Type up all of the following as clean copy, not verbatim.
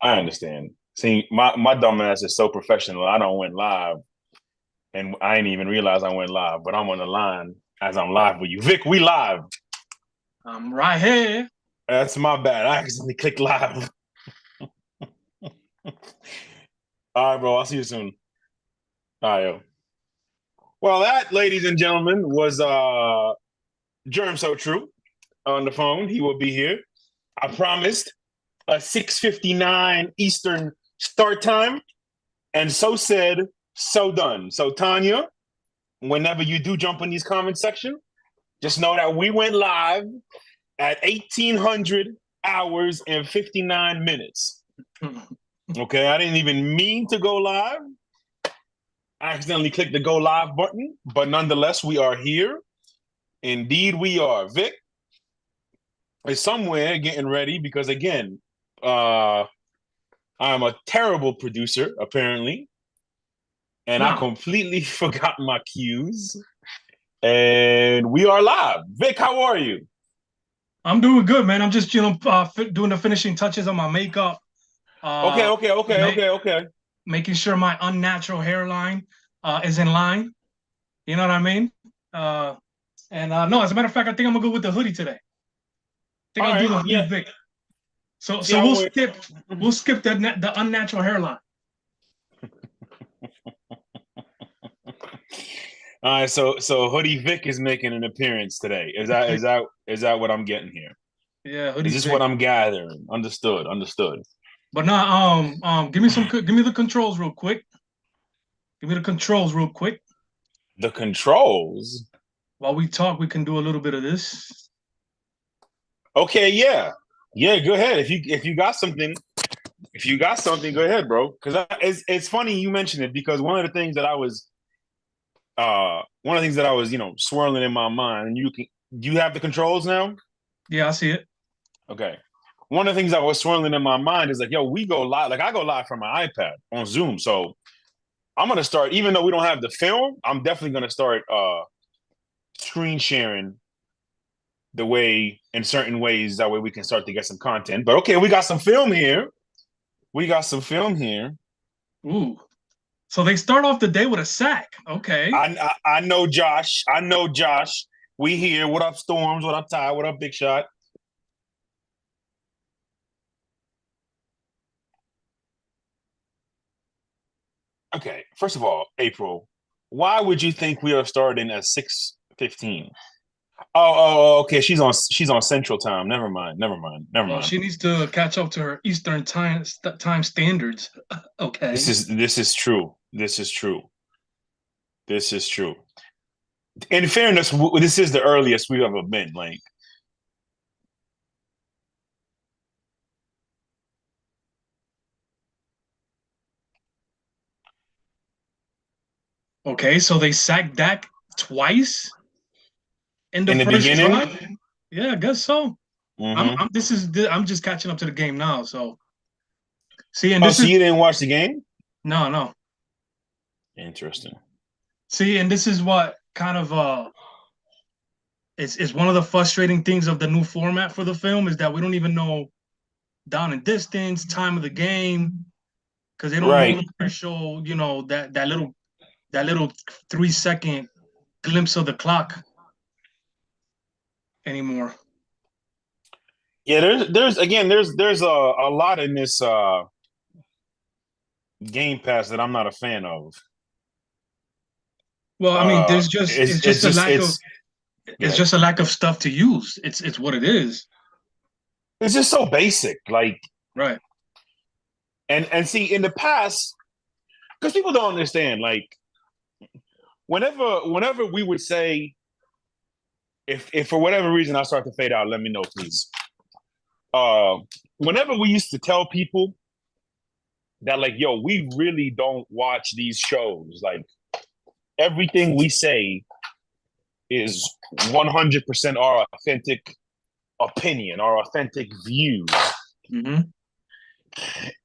I understand. See, my dumb ass is so professional. I don't went live, and I didn't even realize I went live. But I'm on the line as I'm live with you, Vic. We live. I'm right here. That's my bad. I accidentally clicked live. All right, bro. I'll see you soon. All right, yo. Well, that, ladies and gentlemen, was Germ So True on the phone. He will be here. I promised a 6:59 Eastern start time, and so said, so done. So Tanya, whenever you do jump in these comment section, just know that we went live at 1800 hours and 59 minutes. Okay, I didn't even mean to go live. I accidentally clicked the go live button, but nonetheless, we are here. Indeed, we are. Vic is somewhere getting ready because, again, I'm a terrible producer, apparently, and I No, completely forgot my cues. And we are live. Vic, how are you? I'm doing good, man. I'm just doing the finishing touches on my makeup. Okay, Uh, okay, okay, ma- okay, okay. Making sure my unnatural hairline is in line. You know what I mean? Uh, and no, as a matter of fact, I think I'm gonna go with the hoodie today. I think All I'll do right, the yeah. hoodie Vic. So See, so I we'll went. skip we'll skip the unnatural hairline. All right, so Hoodie Vic is making an appearance today. Is that what I'm getting here? Yeah, Is hoodie this what Vic. I'm gathering? Understood, understood. But now, give me the controls real quick. Give me the controls real quick. The controls. While we talk, we can do a little bit of this. Okay, yeah, yeah. Go ahead. If you got something, go ahead, bro. Because it's funny you mentioned it because one of the things that I was swirling in my mind. And do you have the controls now? Yeah, I see it. Okay. One of the things that was swirling in my mind is like, yo, we go live. Like I go live from my iPad on Zoom. So I'm gonna start, even though we don't have the film, I'm definitely gonna start screen sharing the way in certain ways. That way we can start to get some content. But okay, we got some film here. We got some film here. Ooh. So they start off the day with a sack. Okay. I know Josh. I know Josh. We here. What up, Storms? What up, Ty? What up, Big Shot? Okay. First of all, April, why would you think we are starting at 6:15? Okay. She's on Central Time. Never mind. Never mind. Never Well, mind. she needs to catch up to her Eastern time standards. This Okay. is this is true. This is true. This is true. In fairness, this is the earliest we've ever been. Like, Okay, so they sacked Dak twice in the in the first beginning. drive. Yeah, I guess so. Mm-hmm. I'm just catching up to the game now. So see, and Oh, this so is you didn't watch the game? no. Interesting. See, and this is what kind of it's one of the frustrating things of the new format for the film is that we don't even know down and distance, time of the game, because they don't no Right. longer show, that little 3 second glimpse of the clock anymore. Yeah, there's again there's a lot in this Game Pass that I'm not a fan of. Well, I mean, it's It's just a just lack of go it's ahead. just a lack of stuff to use. It's what it is. It's just so basic. Like Right. and see in the past, because people don't understand. Like whenever we would say, if for whatever reason I start to fade out, let me know, please. Uh, Whenever we used to tell people that, like, yo, we really don't watch these shows. Like everything we say is 100% our authentic opinion, our authentic view. Hmm.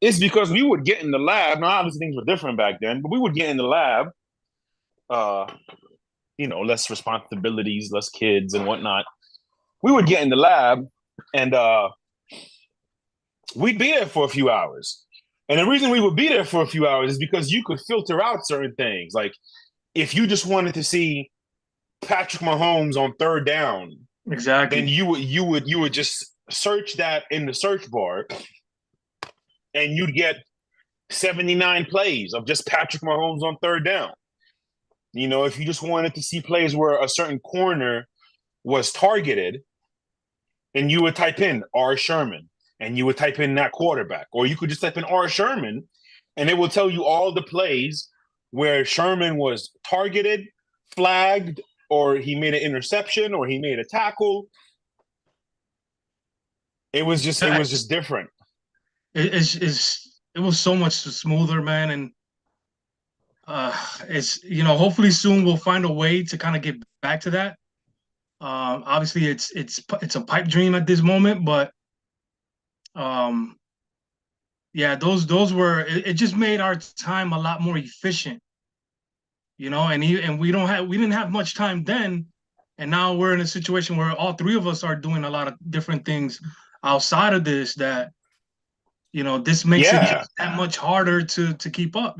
It's because we would get in the lab. Now, obviously, things were different back then, but we would get in the lab. Uh, less responsibilities, less kids and whatnot. We would get in the lab and we'd be there for a few hours. And the reason we would be there for a few hours is because you could filter out certain things. Like if you just wanted to see Patrick Mahomes on third down, then Exactly. you would just search that in the search bar, and you'd get 79 plays of just Patrick Mahomes on third down. You know, if you just wanted to see plays where a certain corner was targeted, and you would type in R. Sherman and you would type in that quarterback, or you could just type in R. Sherman and it will tell you all the plays where Sherman was targeted, flagged, or he made an interception or he made a tackle. It was just different. It was so much smoother, man, and it's hopefully soon we'll find a way to kind of get back to that. Obviously, it's a pipe dream at this moment, but um, yeah, those were it just made our time a lot more efficient, and we didn't have much time then, and now we're in a situation where all three of us are doing a lot of different things outside of this that this makes it Yeah, just that much harder to keep up.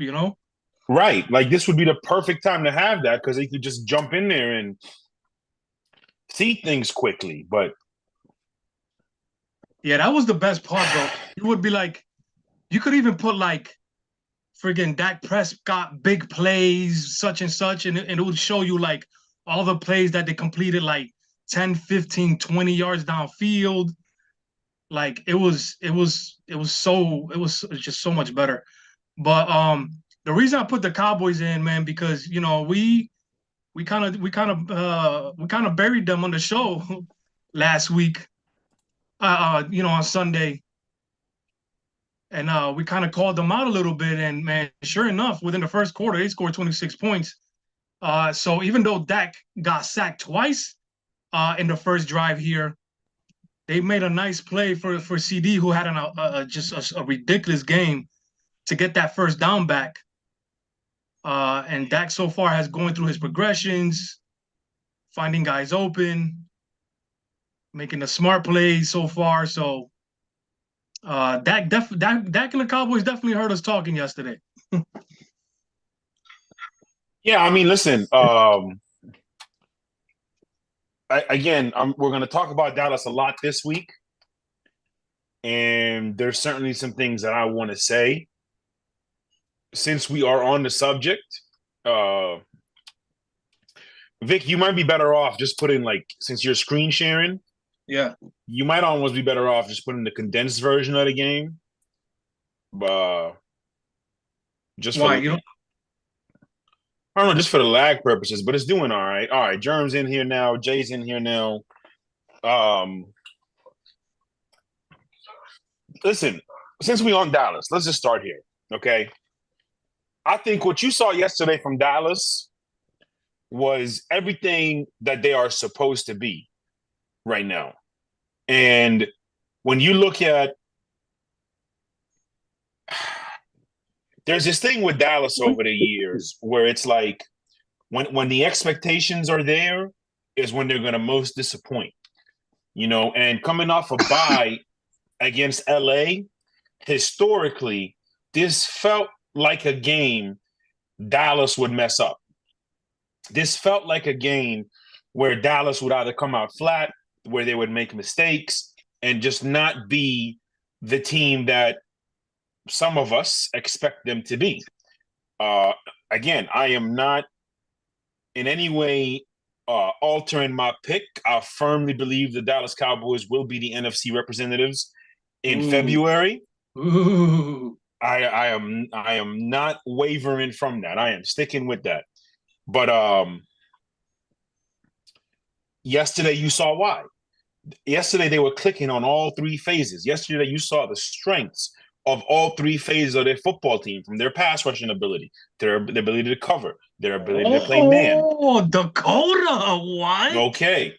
right. Like this would be the perfect time to have that because they could just jump in there and see things quickly. But Yeah, that was the best part, bro. You would be like, you could even put like friggin' Dak Prescott big plays, such and such, and it would show you like all the plays that they completed like 10, 15, 20 yards downfield. Like it was just so much better. But the reason I put the Cowboys in, man, because we kind of buried them on the show last week, on Sunday, and we kind of called them out a little bit. And man, sure enough, within the first quarter, they scored 26 points. So even though Dak got sacked twice in the first drive here, they made a nice play for CD, who had just a ridiculous game to get that first down back. And Dak so far has going through his progressions, finding guys open, making the smart plays so far. So Dak and the Cowboys definitely heard us talking yesterday. yeah, I mean, listen. Again, we're going to talk about Dallas a lot this week, and there's certainly some things that I want to say. Since we are on the subject, uh, Vic, you might be better off just putting like since you're screen sharing, Yeah. you might almost be better off just putting the condensed version of the game. Uh, just Why? for I don't know, just for the lag purposes, but it's doing all right. All right, Germ's in here now. Jay's in here now. Um, Listen, since we on Dallas, let's just start here. Okay. I think what you saw yesterday from Dallas was everything that they are supposed to be right now. And when you look at there's this thing with Dallas over the years where it's like when the expectations are there is when they're going to most disappoint, and coming off a bye against LA, historically, this felt like a game Dallas would mess up. This felt like a game where Dallas would either come out flat, where they would make mistakes, and just not be the team that some of us expect them to be. Again, I am not in any way altering my pick. I firmly believe the Dallas Cowboys will be the NFC representatives in February. Ooh. I am not wavering from that. I am sticking with that. But yesterday you saw why. Yesterday they were clicking on all three phases. Yesterday you saw the strengths of all three phases of their football team, from their pass rushing ability, their ability to cover, their ability to play man. Oh, Dakota, what? Okay.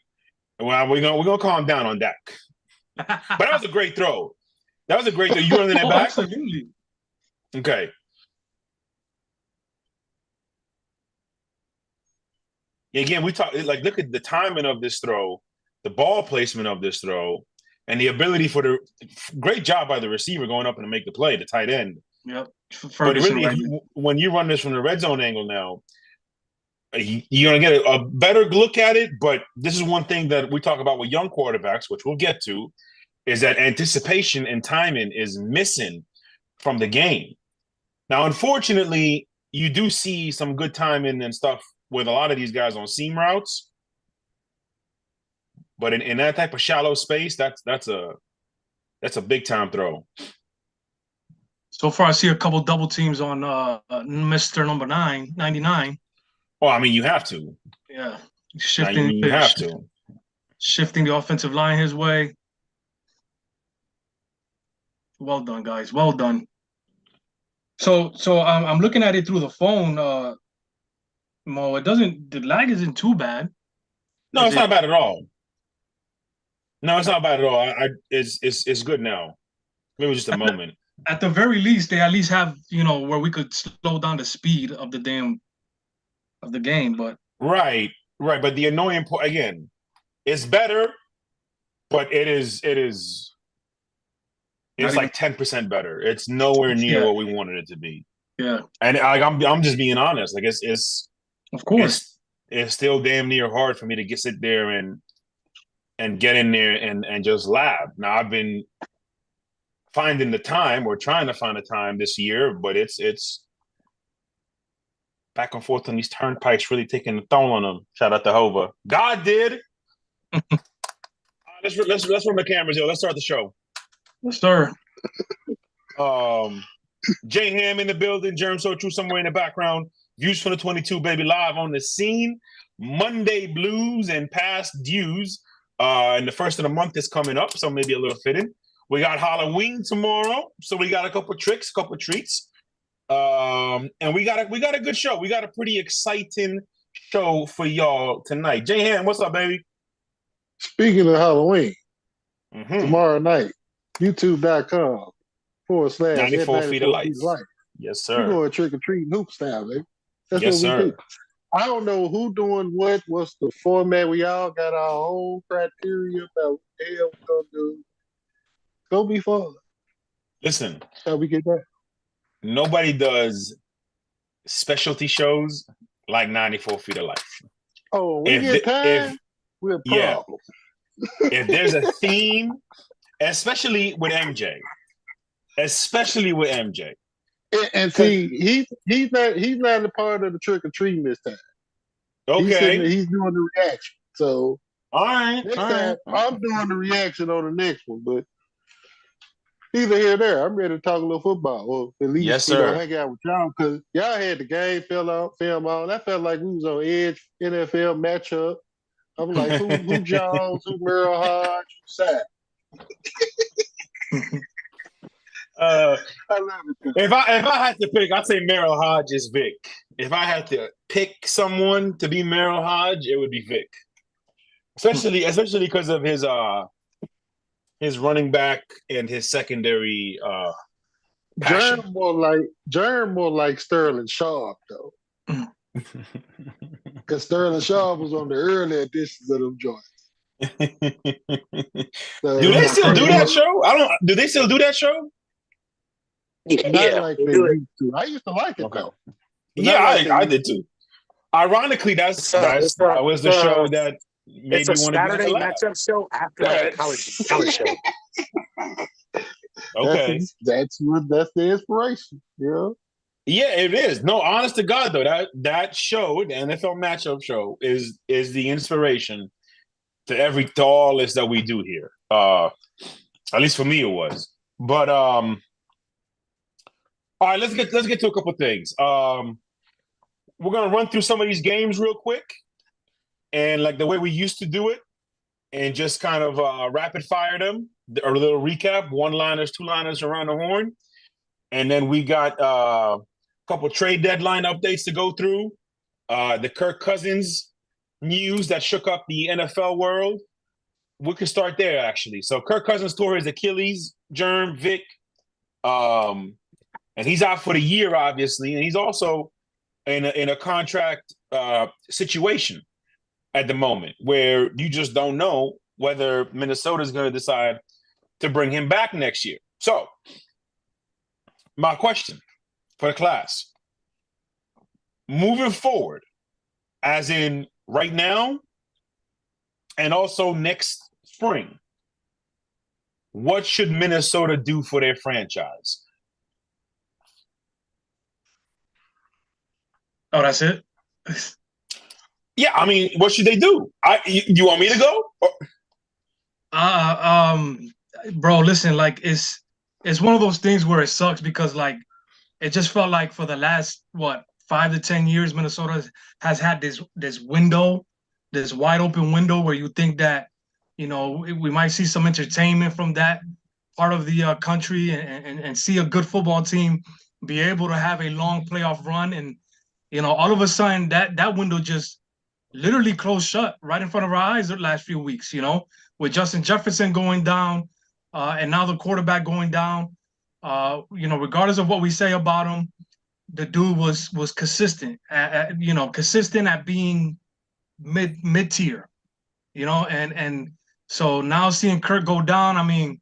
Well, we're gonna calm down on that. But that was a great throw. That was a great throw. You running that back? Absolutely. Okay. Again, we talk like look at the timing of this throw, the ball placement of this throw, and the ability for the great job by the receiver going up and to make the play, the tight end. Yep. But Ferguson really, right. when you run this from the red zone angle now, you're going to get a better look at it. But this is one thing that we talk about with young quarterbacks, which we'll get to, is that anticipation and timing is missing from the game. Now, unfortunately, you do see some good timing and stuff with a lot of these guys on seam routes. But in that type of shallow space, that's a big time throw. So far, I see a couple double teams on Mr. Number 99. Oh, I mean, you have to. Yeah, Now, you have to. Shifting the offensive line his way. Well done, guys. Well done. So I'm looking at it through the phone, Mo. The lag isn't too bad. No, it's not bad at all. No, it's not bad at all. It's good now. Maybe just a moment. At the very least, they at least have, where we could slow down the speed of the game. But right. But the annoying part again, it's better, but it's like 10% better. It's nowhere near what we wanted it to be. Yeah. And I'm just being honest. Like it's of course it's still damn near hard for me to sit there and get in there and just lab. Now I've been finding the time or trying to find the time this year, but it's back and forth on these turnpikes really taking a toll on them. Shout out to Hova. God did. Let's run the cameras, yo. Let's start the show. Yes, sir. Jay Ham in the building, Germ So True somewhere in the background. Views from the 22, baby, live on the scene. Monday blues and past dues. And the first of the month is coming up, so maybe a little fitting. We got Halloween tomorrow, so we got a couple tricks, couple treats. And we got a good show. We got a pretty exciting show for y'all tonight. Jay Ham, what's up, baby? Speaking of Halloween, tomorrow night, youtube.com/94 feet of light. Yes, sir. We're going trick-or-treating hoop style, baby. That's yes, what we sir. do. I don't know who doing what's the format. We all got our own criteria about what the hell we're going to do. Go be fun. Listen. How we get that? Nobody does specialty shows like 94 Feet of Life. Oh, we get time, we're a problem. If there's a theme, especially with MJ. And see, he's not a part of the trick or treating this time. Okay. He's doing the reaction. So all right. Next time I'm doing the reaction on the next one, but either here or there, I'm ready to talk a little football, or at least hang out with y'all, because y'all had the game film on. I felt like we was on Edge NFL matchup. I'm like, who Jones, who Merle Hodge, who Sack? I love it. If I had to pick, I'd say Merrill Hodge is Vic. If I had to pick someone to be Merrill Hodge, it would be Vic. Especially because of his running back and his secondary Germ more like Sterling Sharp though. Because Sterling Sharp was on the early editions of them joints. So, do they still do that show? Do they still do that show? Yeah, like they used to. I used to like it though. Yeah, I did too. Ironically, that was the show that made me want to Saturday matchup show after the college show. Okay, that's the inspiration. Yeah. Yeah, it is. No, honest to God, though, that show, the NFL matchup show, is the inspiration to all this that we do here. At least for me, it was. But all right, let's get to a couple of things. We're gonna run through some of these games real quick, and like the way we used to do it, and just kind of rapid fire them, or a little recap, one-liners, two-liners around the horn, and then we got couple trade deadline updates to go through. The Kirk Cousins news that shook up the NFL world. We could start there, actually. So Kirk Cousins tore his Achilles, Germ, Vic, and he's out for the year, obviously. And he's also in a contract situation at the moment where you just don't know whether Minnesota is going to decide to bring him back next year. So my question for the class. Moving forward, as in right now, and also next spring, what should Minnesota do for their franchise? Oh, that's it? Yeah, I mean, what should they do? You want me to go? Bro, listen, like it's one of those things where it sucks because like it just felt like for the last 5 to 10 years, Minnesota has had this window, this wide open window where you think that we might see some entertainment from that part of the country and see a good football team be able to have a long playoff run, and all of a sudden that window just literally closed shut right in front of our eyes the last few weeks, with Justin Jefferson going down, and now the quarterback going down. Regardless of what we say about him, the dude was consistent, consistent at being mid tier, and so now seeing Kirk go down, I mean,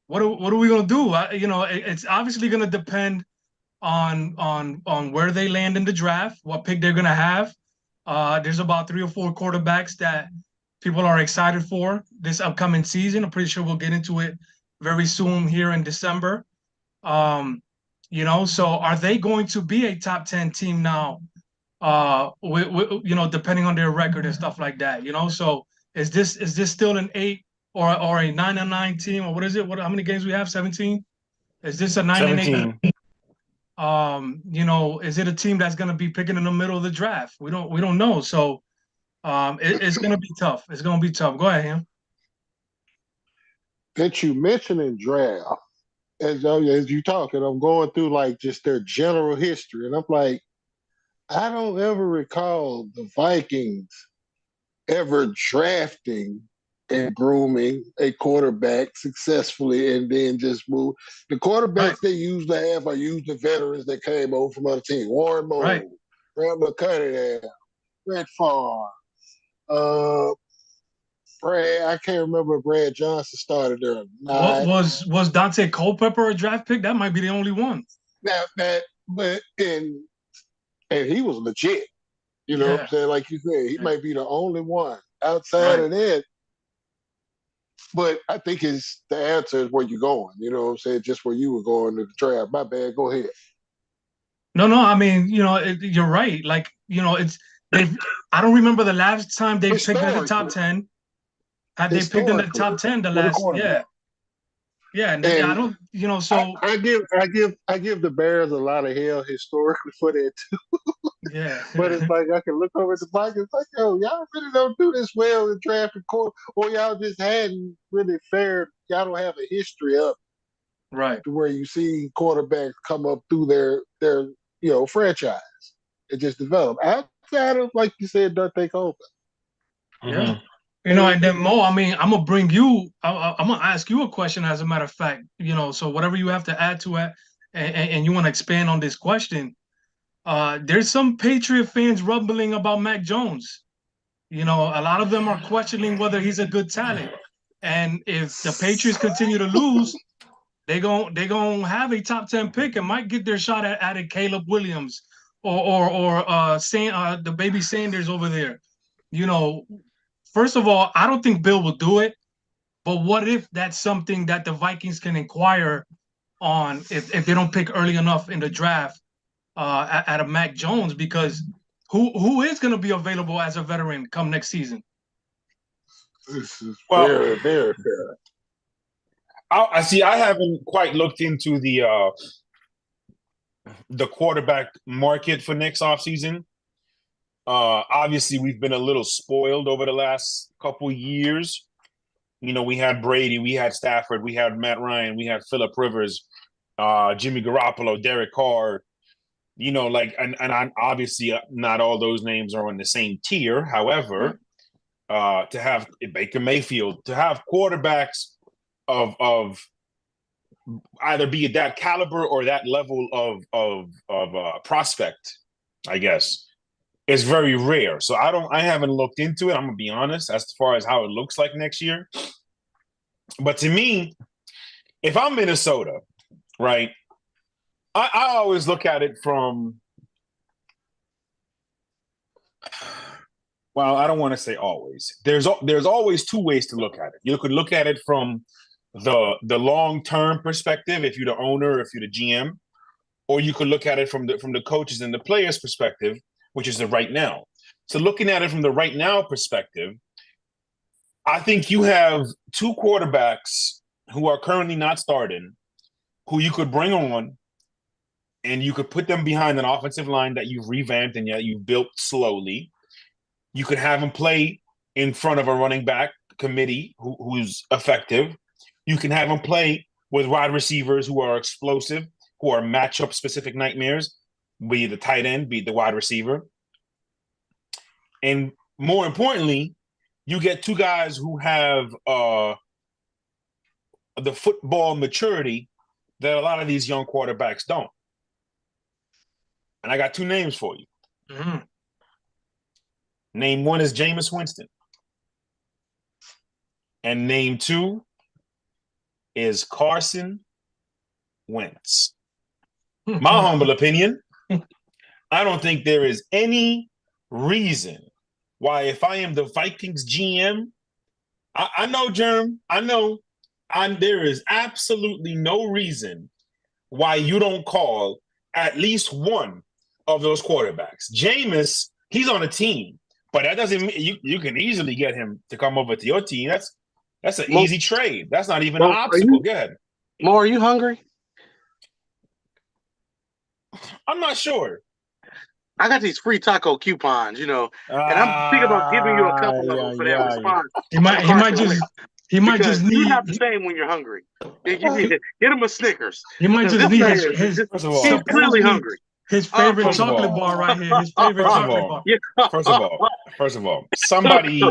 what are we gonna do? It's obviously gonna depend on where they land in the draft, what pick they're gonna have. There's about 3 or 4 quarterbacks that people are excited for this upcoming season. I'm pretty sure we'll get into it very soon here in December. So are they going to be a top 10 team now? Depending on their record and stuff like that. So is this still an 8 or a 9-9 team, or what is it? How many games we have? 17? Is this a 9-8? Is it a team that's going to be picking in the middle of the draft? We don't know. So it's going to be tough. It's going to be tough. Go ahead, Ham. That you mentioned in draft, as you talk, and I'm going through like just their general history, and I'm like, I don't ever recall the Vikings ever drafting and grooming a quarterback successfully and then just move. The quarterbacks they usually have are usually veterans that came over from other teams. Warren Moon, Randall Cunningham, Brett Favre, Brad. I can't remember if Brad Johnson started there or not. Was Dante Culpepper a draft pick? That might be the only one. And he was legit. You know what I'm saying? Like you said, he might be the only one outside of that. But I think the answer is where you're going. You know what I'm saying? Just where you were going to the draft. My bad. Go ahead. No. I mean, you're right. Like, I don't remember the last time they picked in the top 10. Had they picked in the top 10 the last? Yeah, and I don't, so I give the Bears a lot of hell historically for that too. Yeah, but it's like I can look over at the Vikings, like, yo, y'all really don't do this well in drafting court, or y'all just hadn't really fared. Y'all don't have a history up, right, to where you see quarterbacks come up through their franchise. It just developed outside of, like you said, Dante Culpepper. Yeah. And then Mo, I mean, I'm gonna ask you a question, as a matter of fact, so whatever you have to add to it, and you want to expand on this question, there's some Patriot fans rumbling about Mac Jones. A lot of them are questioning whether he's a good talent, and if the Patriots continue to lose, they gon' have a top 10 pick and might get their shot at a Caleb Williams or the baby Sanders over there. First of all, I don't think Bill will do it, but what if that's something that the Vikings can inquire on if they don't pick early enough in the draft at a Mac Jones? Because who is going to be available as a veteran come next season? This is very, very fair. I see. I haven't quite looked into the quarterback market for next offseason. Obviously, we've been a little spoiled over the last couple years. We had Brady, we had Stafford, we had Matt Ryan, we had Phillip Rivers, Jimmy Garoppolo, Derek Carr. And obviously not all those names are on the same tier. However, to have Baker Mayfield, to have quarterbacks of either be at that caliber or that level of prospect, I guess, is very rare. So I haven't looked into it. I'm gonna be honest as far as how it looks like next year. But to me, if I'm Minnesota, right, I always look at it from. Well, I don't want to say always. There's always two ways to look at it. You could look at it from the long term perspective, if you're the owner, if you're the GM, or you could look at it from the coaches and the players' perspective, which is the right now. So looking at it from the right now perspective, I think you have two quarterbacks who are currently not starting, who you could bring on, and you could put them behind an offensive line that you've revamped and yet you've built slowly. You could have them play in front of a running back committee who's effective. You can have them play with wide receivers who are explosive, who are matchup specific nightmares, be the tight end, be the wide receiver. And more importantly, you get two guys who have the football maturity that a lot of these young quarterbacks don't. And I got two names for you. Mm-hmm. Name one is Jameis Winston. And name two is Carson Wentz. My humble opinion, I don't think there is any reason why, if I am the Vikings GM, I know, Germ, I know, there is absolutely no reason why you don't call at least one of those quarterbacks. Jameis, he's on a team, but that doesn't mean you can easily get him to come over to your team. That's an easy trade. That's not even an obstacle. Go ahead. Mo, are you hungry? I'm not sure. I got these free taco coupons, and I'm thinking about giving you a couple of them for that response. He might just need. You have the same when you're hungry. Get him a Snickers. He might just need his he's clearly hungry. His favorite chocolate bar right here. His favorite chocolate bar. First of all, somebody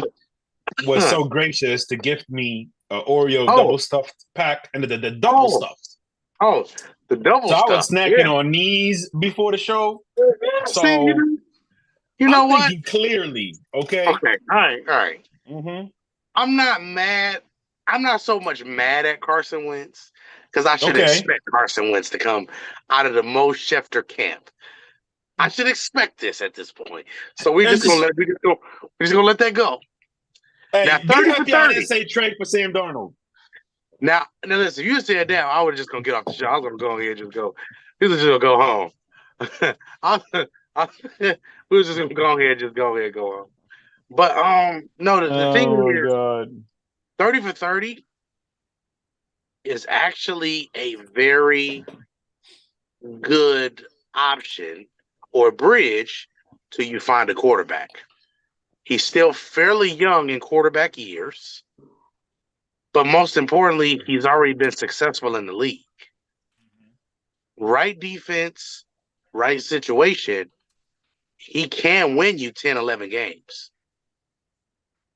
was so gracious to gift me an Oreo double stuffed pack and the double stuffed. Oh, the double stuff. So I was snacking on these before the show. So you know I'm what? Thinking clearly, okay. Okay. All right. Mm-hmm. I'm not mad. I'm not so much mad at Carson Wentz because I should expect Carson Wentz to come out of the Mo Schefter camp. I should expect this at this point. So we're just gonna let that go. Hey, now, 30 for 30. I didn't say trade for Sam Darnold. Now listen, if you said that, I was just gonna get off the show. I was gonna go ahead and just go. We was just gonna go home. We was just gonna go ahead and go home. But no, the thing is, God. 30 for 30 is actually a very good option or bridge till you find a quarterback. He's still fairly young in quarterback years. But most importantly, he's already been successful in the league. Right defense, right situation, he can win you 10, 11 games.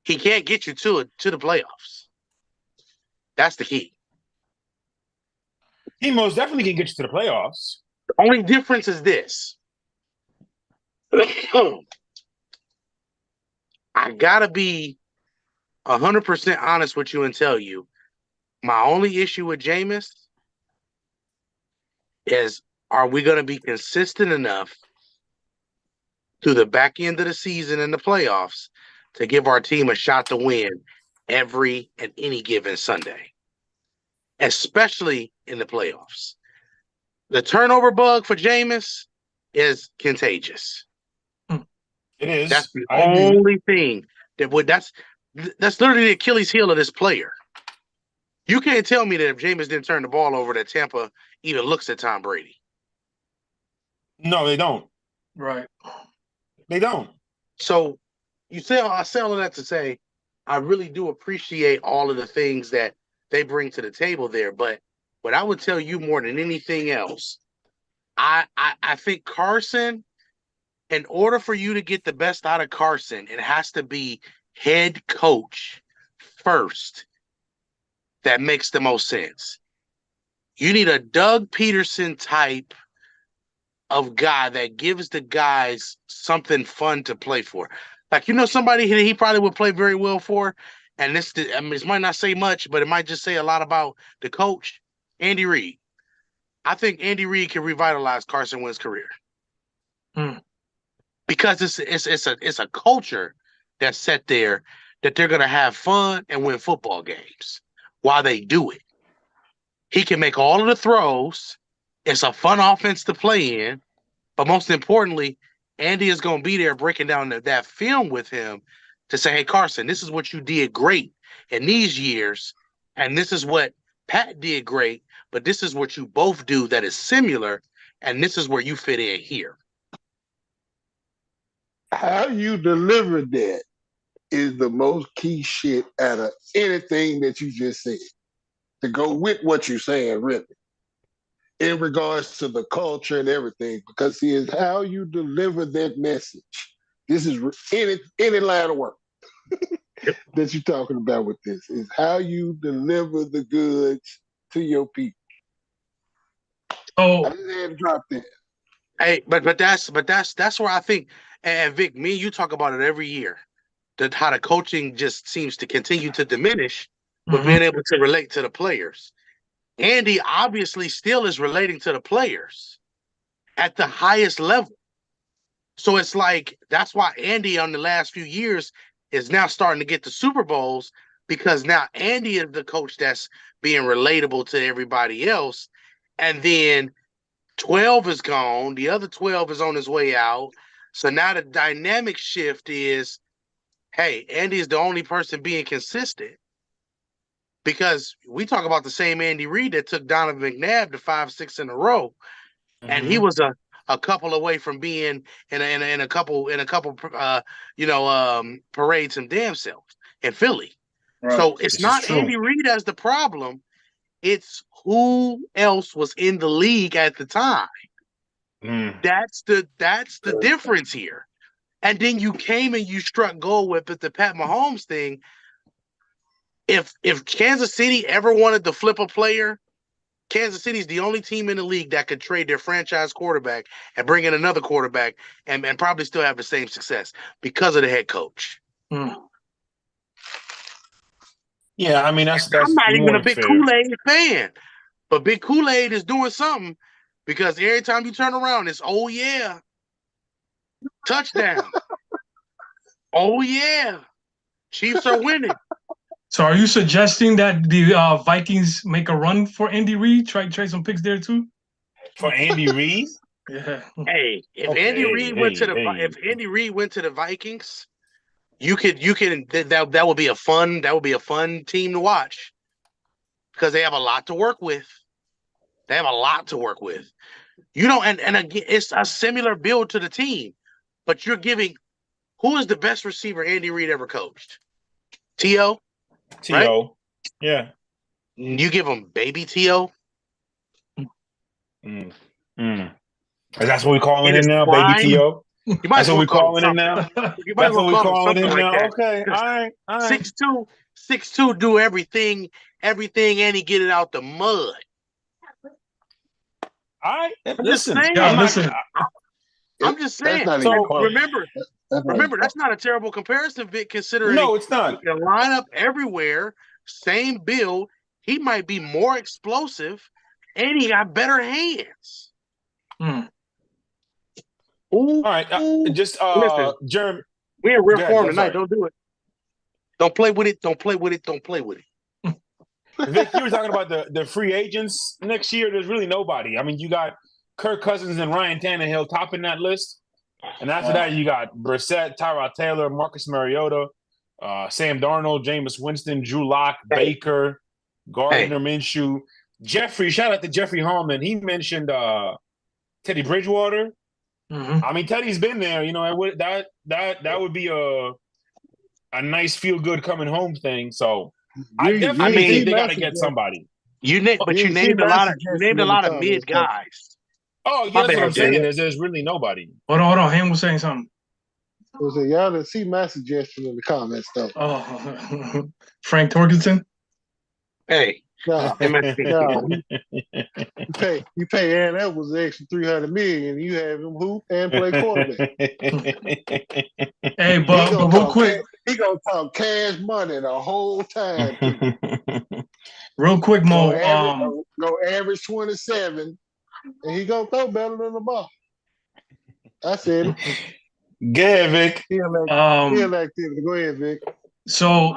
He can't get you to the playoffs. That's the key. He most definitely can get you to the playoffs. The only difference is this. I got to be 100% honest with you and tell you, my only issue with Jameis is, are we going to be consistent enough through the back end of the season and the playoffs to give our team a shot to win every and any given Sunday, especially in the playoffs? The turnover bug for Jameis is contagious. It is. That's the only thing that's literally the Achilles heel of this player. You can't tell me that if Jameis didn't turn the ball over, that Tampa even looks at Tom Brady. No, they don't. Right. They don't. So I say all of that to say, I really do appreciate all of the things that they bring to the table there. But what I would tell you more than anything else, I think Carson, in order for you to get the best out of Carson, it has to be head coach first. That makes the most sense. You need a Doug Peterson type of guy that gives the guys something fun to play for. Like, somebody he probably would play very well for, and this might not say much, but it might just say a lot about the coach, Andy Reid. I think Andy Reid can revitalize Carson Wentz's career. Because it's a culture that's set there that they're gonna have fun and win football games while they do it. He can make all of the throws. It's a fun offense to play in, but most importantly, Andy is gonna be there breaking down that film with him to say, "Hey Carson, this is what you did great in these years, and this is what Pat did great, but this is what you both do that is similar, and this is where you fit in here." How you deliver that is the most key shit out of anything that you just said. To go with what you're saying, really, in regards to the culture and everything, because see, it's how you deliver that message. This is any line of work that you're talking about with this is how you deliver the goods to your people. Oh, I just had to drop that. Hey, but that's where I think, and Vic, me and you talk about it every year, that how the coaching just seems to continue to diminish with being able to relate to the players. Andy obviously still is relating to the players at the highest level. So it's like that's why Andy on the last few years is now starting to get the Super Bowls, because now Andy is the coach that's being relatable to everybody else. And then 12 is gone. The other 12 is on his way out. So now the dynamic shift is, hey, Andy is the only person being consistent. Because we talk about the same Andy Reid that took Donovan McNabb to 5-6 in a row, and he was a couple away from being in a couple parades and damn self in Philly. Right. So it's not Andy Reid as the problem; it's who else was in the league at the time. That's the difference here. And then you came and you struck gold with it, the Pat Mahomes thing. If Kansas City ever wanted to flip a player, Kansas City is the only team in the league that could trade their franchise quarterback and bring in another quarterback and probably still have the same success because of the head coach. Yeah, I mean that's I'm not even a big Kool-Aid fan, but Big Kool-Aid is doing something, because every time you turn around, it's oh yeah, touchdown, oh yeah, Chiefs are winning. So are you suggesting that the Vikings make a run for Andy Reid? Try some picks there too? For Andy Reid? Yeah. Hey, if Andy Reid went to the Vikings, that would be a fun team to watch, because they have a lot to work with. You know, and again, it's a similar build to the team, but you're giving, who is the best receiver Andy Reid ever coached? T.O.? T.O. Right? Yeah. You give him baby T.O.? That's what we calling him now, baby T.O.? That's what we calling him now? That's what we calling him now? Okay, all right. 6'2", do everything, and he get it out the mud. All right, listen. I'm just saying. So remember, that's not a terrible comparison, Vic, considering no, it's not. The lineup everywhere, same build. He might be more explosive, and he got better hands. All right, just listen, Jerm. We're in real form tonight. Don't do it. Don't play with it. Vic, you were talking about the free agents next year. There's really nobody. I mean, you got Kirk Cousins and Ryan Tannehill topping that list. And after that, you got Brissett, Tyrod Taylor, Marcus Mariota, Sam Darnold, Jameis Winston, Drew Lock, Baker, Gardner Minshew. Shout out to Jeffrey Hallman. He mentioned Teddy Bridgewater. I mean, Teddy's been there. You know, that would be a nice feel-good coming home thing. So I definitely think they got to get somebody. You named a lot of mid guys. Oh, yeah, that's what I'm saying. There's really nobody. Hold on. Ham was saying something. So y'all didn't see my suggestion in the comments, though. Oh, Frank Torkelson? Hey. No. You pay Aaron Edwards the extra $300 million, and you have him hoop and play quarterback. Hey, but real quick, he gonna talk cash money the whole time. Real quick, Mo. Go average 27 and he gonna throw better than the ball. I said it. Go ahead, Vic. Field activity. Go ahead, Vic. So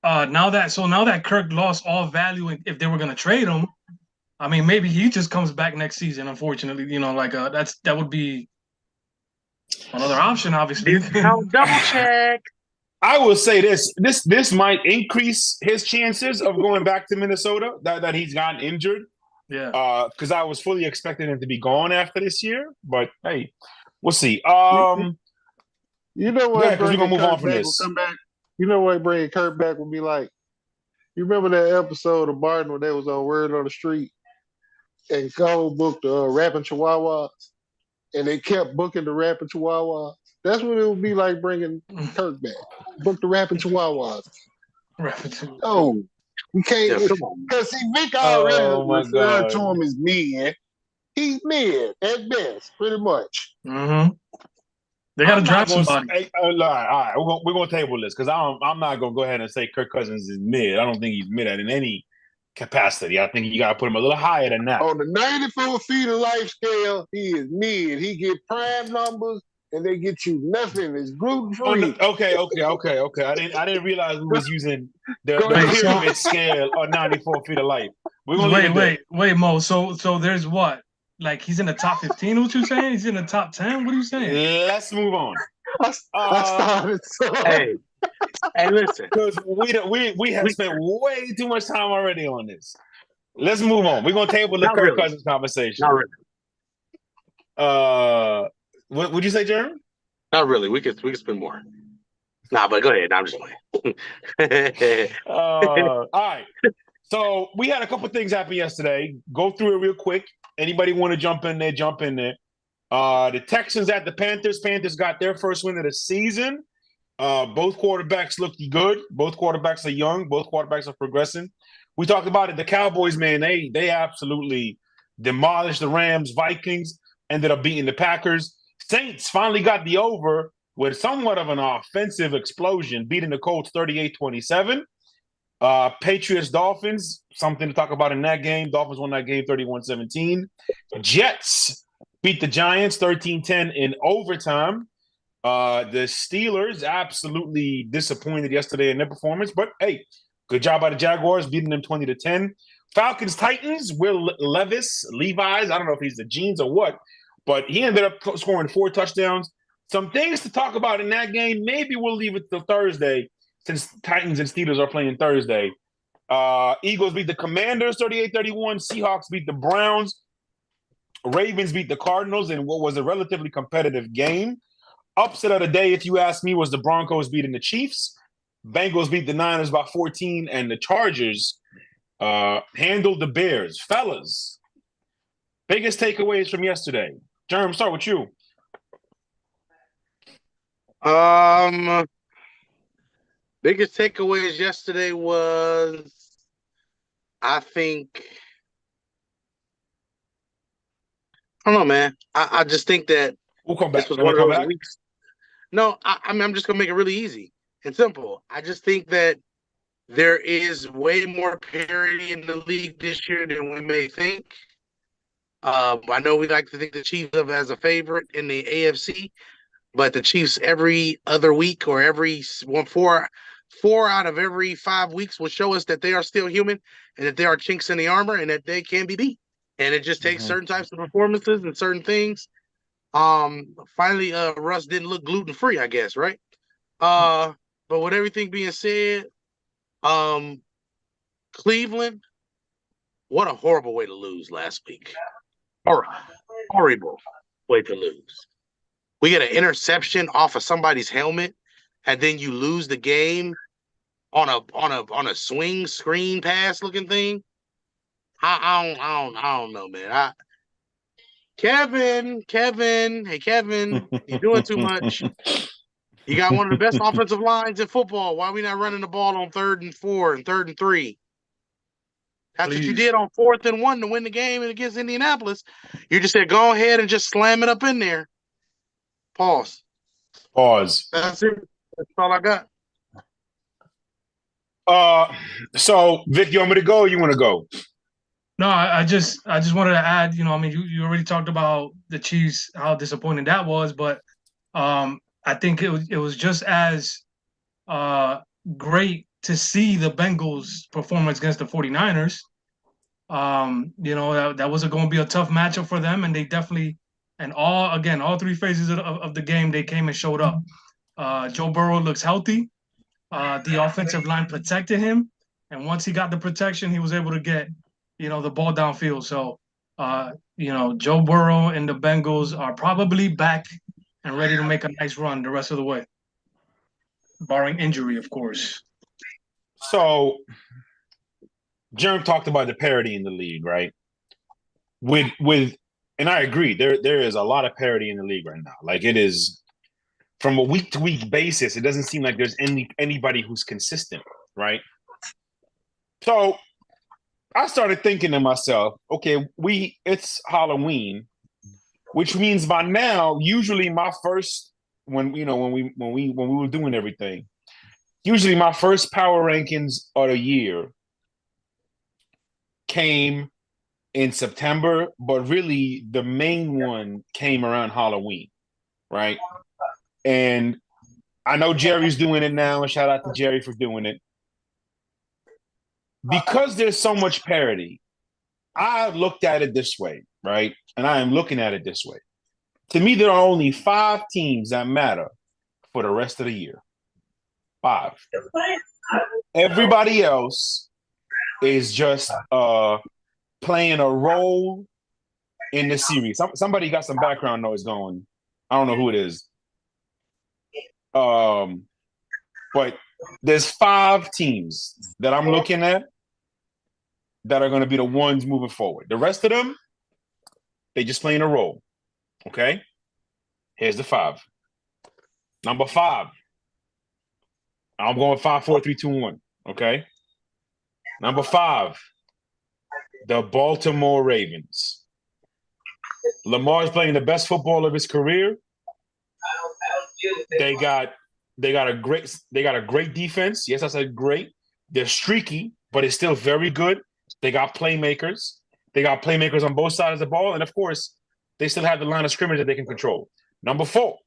now that Kirk lost all value if they were gonna trade him, I mean maybe he just comes back next season. Unfortunately, that would be another option. Obviously, double check. I will say this might increase his chances of going back to Minnesota. That he's gotten injured. Yeah. Because I was fully expecting him to be gone after this year, but hey, we'll see. You know what? Because we're gonna move on from this. Come back. You know what? Bringing Kirk back would be like. You remember that episode of Barton when they was on Word on the Street, and Cole booked rapping Chihuahuas, and they kept booking the rapping Chihuahuas. That's what it would be like bringing Kirk back. Book the rapping Chihuahuas. Oh, we can't because Vic already referred to him as mid. He's mid at best, pretty much. Mm-hmm. They got to draft somebody. All right, we're gonna table this because I'm not gonna go ahead and say Kirk Cousins is mid. I don't think he's mid in any capacity. I think you gotta put him a little higher than that. On the 94 feet of life scale, he is mid. He get prime numbers, and they get you nothing. It's gluten free. Okay. I didn't realize we was using the pyramid scale on 94 feet of life. Wait, Mo. So there's what? Like he's in the top 15. What you saying? He's in the top 10. What are you saying? Let's move on. I started. Hey, listen. Because we have spent way too much time already on this. Let's move on. We're gonna table the Kirk Cousins conversation. Not really. What would you say, Jeremy? Not really. We could spend more. Nah, but go ahead. I'm just playing. All right. So we had a couple things happen yesterday. Go through it real quick. Anybody want to jump in there? Jump in there. The Texans at the Panthers. Panthers got their first win of the season. Both quarterbacks looked good. Both quarterbacks are young. Both quarterbacks are progressing. We talked about it. The Cowboys, man, they absolutely demolished the Rams. Vikings ended up beating the Packers. Saints finally got the over with somewhat of an offensive explosion, beating the Colts 38-27. Patriots, Dolphins, something to talk about in that game. Dolphins won that game 31-17. Jets beat the Giants 13-10 in overtime. The Steelers absolutely disappointed yesterday in their performance, but hey, good job by the Jaguars beating them 20-10. Falcons, Titans, Will Levis, I don't know if he's the genes or what, but he ended up scoring 4 touchdowns. Some things to talk about in that game. Maybe we'll leave it till Thursday since Titans and Steelers are playing Thursday. Eagles beat the Commanders 38-31. Seahawks beat the Browns. Ravens beat the Cardinals in what was a relatively competitive game. Upset of the day, if you ask me, was the Broncos beating the Chiefs. Bengals beat the Niners by 14, and the Chargers handled the Bears. Fellas, biggest takeaways from yesterday. Jerm, start with you. Biggest takeaways yesterday was, I think, I don't know, man. I just think that we'll come back. This was one of those weeks. No, I'm just gonna make it really easy and simple. I just think that there is way more parity in the league this year than we may think. I know we like to think the Chiefs as a favorite in the AFC, but the Chiefs every other week or every four out of every 5 weeks will show us that they are still human and that there are chinks in the armor and that they can be beat. And it just takes certain types of performances and certain things. Finally, Russ didn't look gluten-free, I guess, right? But with everything being said, Cleveland, what a horrible way to lose last week. Horrible way to lose. We get an interception off of somebody's helmet, and then you lose the game on a swing screen pass looking thing. I don't know, man. Kevin, hey Kevin, you're doing too much. You got one of the best offensive lines in football. Why are we not running the ball on 3rd and 4 and 3rd and 3? That's what you did on 4th and 1 to win the game against Indianapolis. You just said, go ahead and just slam it up in there. Pause. That's it. That's all I got. So, Vic, you want me to go or you want to go? No, I just wanted to add, I mean, you already talked about the Chiefs, how disappointing that was, but I think it was just as great to see the Bengals performance against the 49ers. That was going to be a tough matchup for them, and they definitely, and all three phases of the game, they came and showed up. Joe Burrow looks healthy. The offensive line protected him, and once he got the protection, he was able to get, the ball downfield. So, Joe Burrow and the Bengals are probably back and ready to make a nice run the rest of the way, barring injury, of course. So, Jerm talked about the parity in the league, right? And I agree, there is a lot of parity in the league right now. Like, it is, from a week-to-week basis, it doesn't seem like there's anybody who's consistent, right? So I started thinking to myself, okay, it's Halloween, which means by now, usually my first, when we were doing everything, usually my first power rankings of the year came in September, but really the main one came around Halloween, right? And I know Jerry's doing it now, and shout out to Jerry for doing it. Because there's so much parity, I looked at it this way, right? And I am looking at it this way. To me, there are only 5 teams that matter for the rest of the year. 5. Everybody else is just playing a role in the series. Somebody got some background noise going. I don't know who it is. But there's 5 teams that I'm looking at that are going to be the ones moving forward. The rest of them, they just playing a role. Okay? Here's the 5. Number 5. I'm going 5, 4, 3, 2, 1. Okay? Number 5. The Baltimore Ravens. Lamar is playing the best football of his career. They got a great defense. Yes, I said great. They're streaky, but it's still very good. They got playmakers. They got playmakers on both sides of the ball, and of course, they still have the line of scrimmage that they can control. Number 4,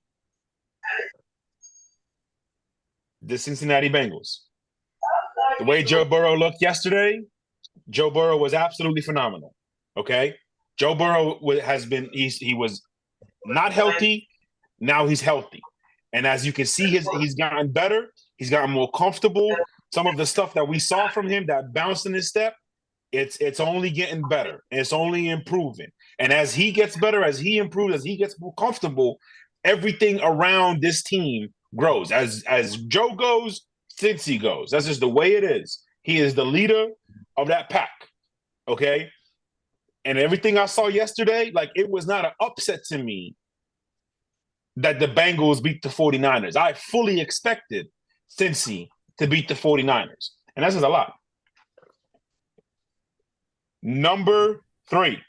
the Cincinnati Bengals. The way Joe Burrow looked yesterday, Joe Burrow was absolutely phenomenal. Okay, Joe Burrow he was not healthy. Now he's healthy. And as you can see, he's gotten better. He's gotten more comfortable. Some of the stuff that we saw from him that bounced in his step, it's only getting better. And it's only improving. And as he gets better, as he improves, as he gets more comfortable, everything around this team grows. As Joe goes, Cincy goes. That's just the way it is. He is the leader of that pack. Okay? And everything I saw yesterday, like, it was not an upset to me that the Bengals beat the 49ers. I fully expected Cincy to beat the 49ers. And that's just a lot. Number 3,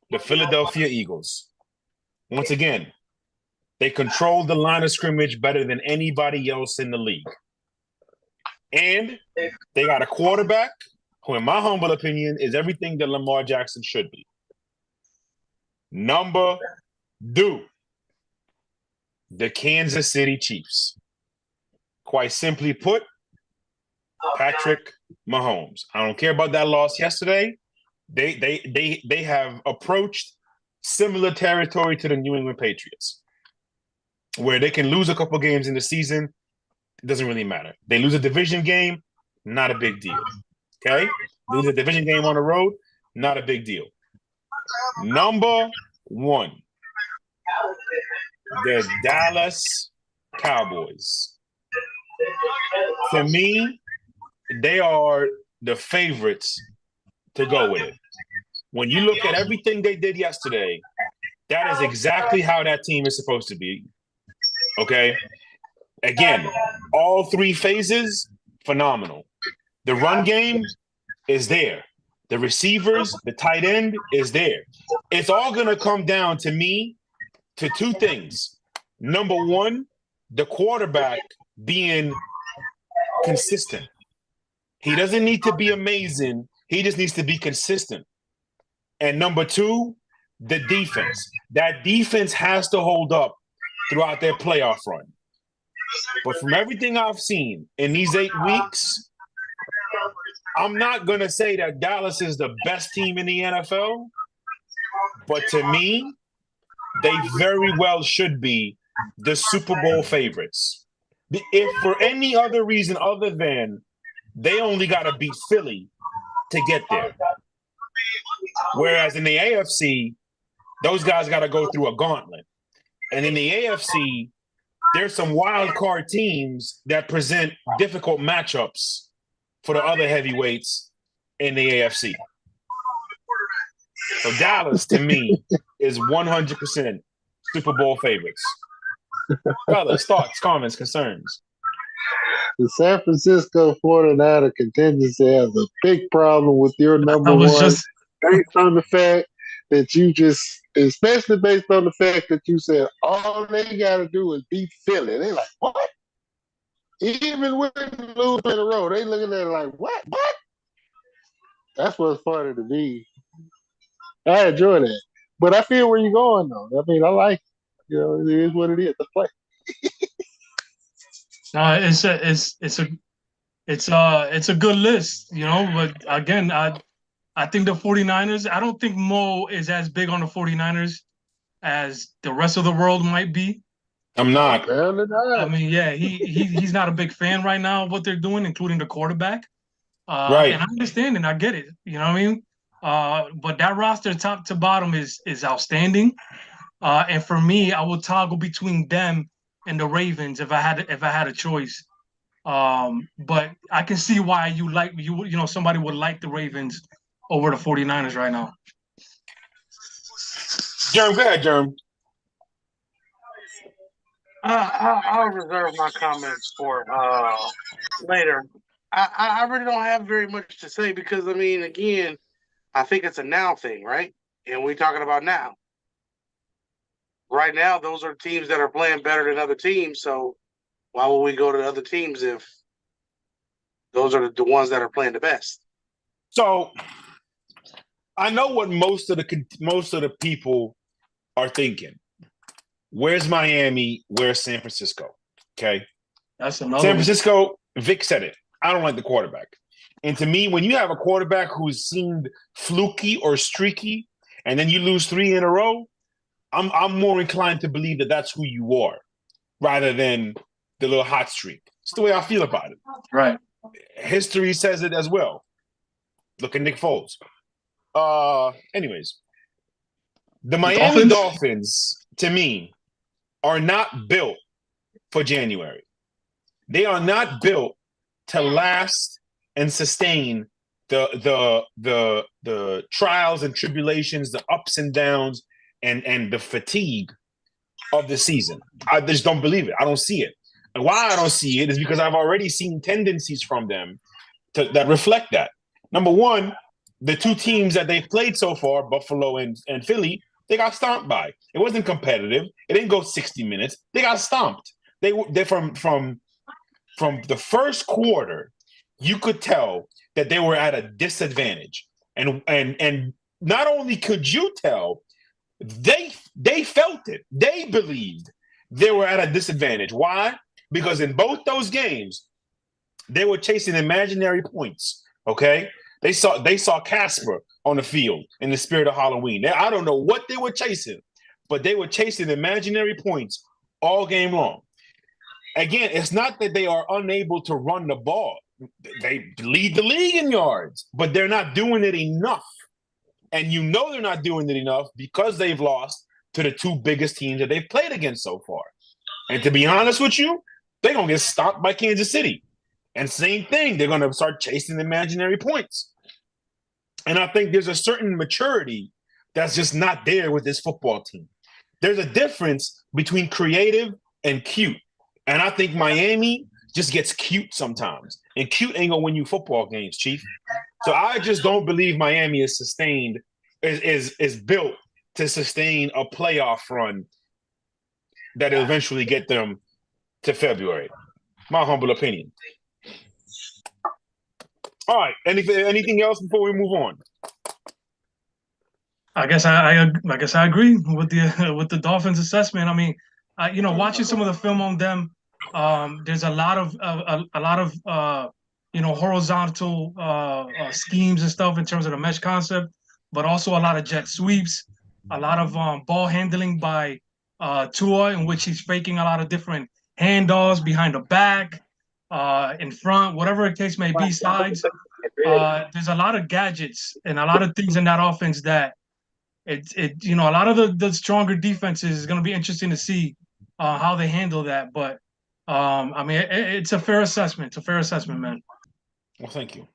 the Philadelphia Eagles. Once again, they control the line of scrimmage better than anybody else in the league. And they got a quarterback who, in my humble opinion, is everything that Lamar Jackson should be. Number 2, the Kansas City Chiefs. Quite simply put, Patrick Mahomes. I don't care about that loss yesterday. They have approached similar territory to the New England Patriots, where they can lose a couple games in the season. It doesn't really matter. They lose a division game, not a big deal. Okay? Lose a division game on the road, not a big deal. Number 1, the Dallas Cowboys. To me, they are the favorites to go with it. When you look at everything they did yesterday, that is exactly how that team is supposed to be. Okay? Again, all 3 phases, phenomenal. The run game is there. The receivers, the tight end is there. It's all going to come down to me to 2 things. Number 1, the quarterback being consistent. He doesn't need to be amazing. He just needs to be consistent. And number two, the defense. That defense has to hold up throughout their playoff run. But from everything I've seen in these 8 weeks, I'm not going to say that Dallas is the best team in the NFL, but to me, they very well should be the Super Bowl favorites. If for any other reason other than they only got to beat Philly to get there. Whereas in the AFC, those guys got to go through a gauntlet. And in the AFC, there's some wild card teams that present difficult matchups for the other heavyweights in the AFC. So Dallas, to me, is 100% Super Bowl favorites. Fellas, thoughts, comments, concerns? The San Francisco 49er contingency has a big problem with your number one, based on the fact that you just, especially based on the fact that you said all they got to do is beat Philly. They're like, what? Even when they lose in a row, they looking at it like, what? What? That's what's funny to me. I enjoy that. But I feel where you're going, though. I mean, I like it. You know, it is what it is. The play. It's a good list, you know, but again, I think the 49ers, I don't think Mo is as big on the 49ers as the rest of the world might be. I'm not. I mean, yeah, he's not a big fan right now of what they're doing, including the quarterback. Right. And I understand and I get it. You know what I mean? But that roster top to bottom is outstanding. And for me, I would toggle between them and the Ravens if I had a choice. But I can see why you know, somebody would like the Ravens over the 49ers right now. Jerm, go ahead, Jerm. I'll reserve my comments for later. I really don't have very much to say because, I mean, again, I think it's a now thing, right? And we're talking about now. Right now, those are teams that are playing better than other teams, so why would we go to other teams if those are the ones that are playing the best? So I know what most of the people are thinking. Where's Miami? Where's San Francisco? Okay. That's another San Francisco, Vic said it. I don't like the quarterback. And to me, when you have a quarterback who's seemed fluky or streaky, and then you lose 3 in a row, I'm more inclined to believe that that's who you are, rather than the little hot streak. It's the way I feel about it. Right. History says it as well. Look at Nick Foles. Anyways, the Miami Dolphins, to me, are not built for January. They are not built to last and sustain the trials and tribulations, the ups and downs, and the fatigue of the season. I just don't believe it. I don't see it. And why I don't see it is because I've already seen tendencies from them that reflect that. Number one, the 2 teams that they've played so far, Buffalo and Philly, they got stomped by. It wasn't competitive. It didn't go 60 minutes. They got stomped. They from the first quarter, you could tell that they were at a disadvantage. And not only could you tell, they felt it. They believed they were at a disadvantage. Why? Because in both those games, they were chasing imaginary points. Okay? They saw Casper on the field in the spirit of Halloween. I don't know what they were chasing, but they were chasing imaginary points all game long. Again, it's not that they are unable to run the ball. They lead the league in yards, but they're not doing it enough. And you know they're not doing it enough because they've lost to the 2 biggest teams that they've played against so far. And to be honest with you, they're going to get stopped by Kansas City. And same thing, they're going to start chasing imaginary points. And I think there's a certain maturity that's just not there with this football team. There's a difference between creative and cute. And I think Miami just gets cute sometimes. And cute ain't going to win you football games, Chief. So I just don't believe Miami is built to sustain a playoff run that will eventually get them to February. My humble opinion. All right. Anything else before we move on? I guess I agree with the Dolphins assessment. I mean, watching some of the film on them, there's a lot of horizontal schemes and stuff in terms of the mesh concept, but also a lot of jet sweeps, a lot of ball handling by Tua, in which he's faking a lot of different handoffs behind the back, in front, whatever the case may be, sides. There's a lot of gadgets and a lot of things in that offense that a lot of the stronger defenses is going to be interesting to see how they handle that. But I mean, it's a fair assessment. It's a fair assessment, man. Well, thank you.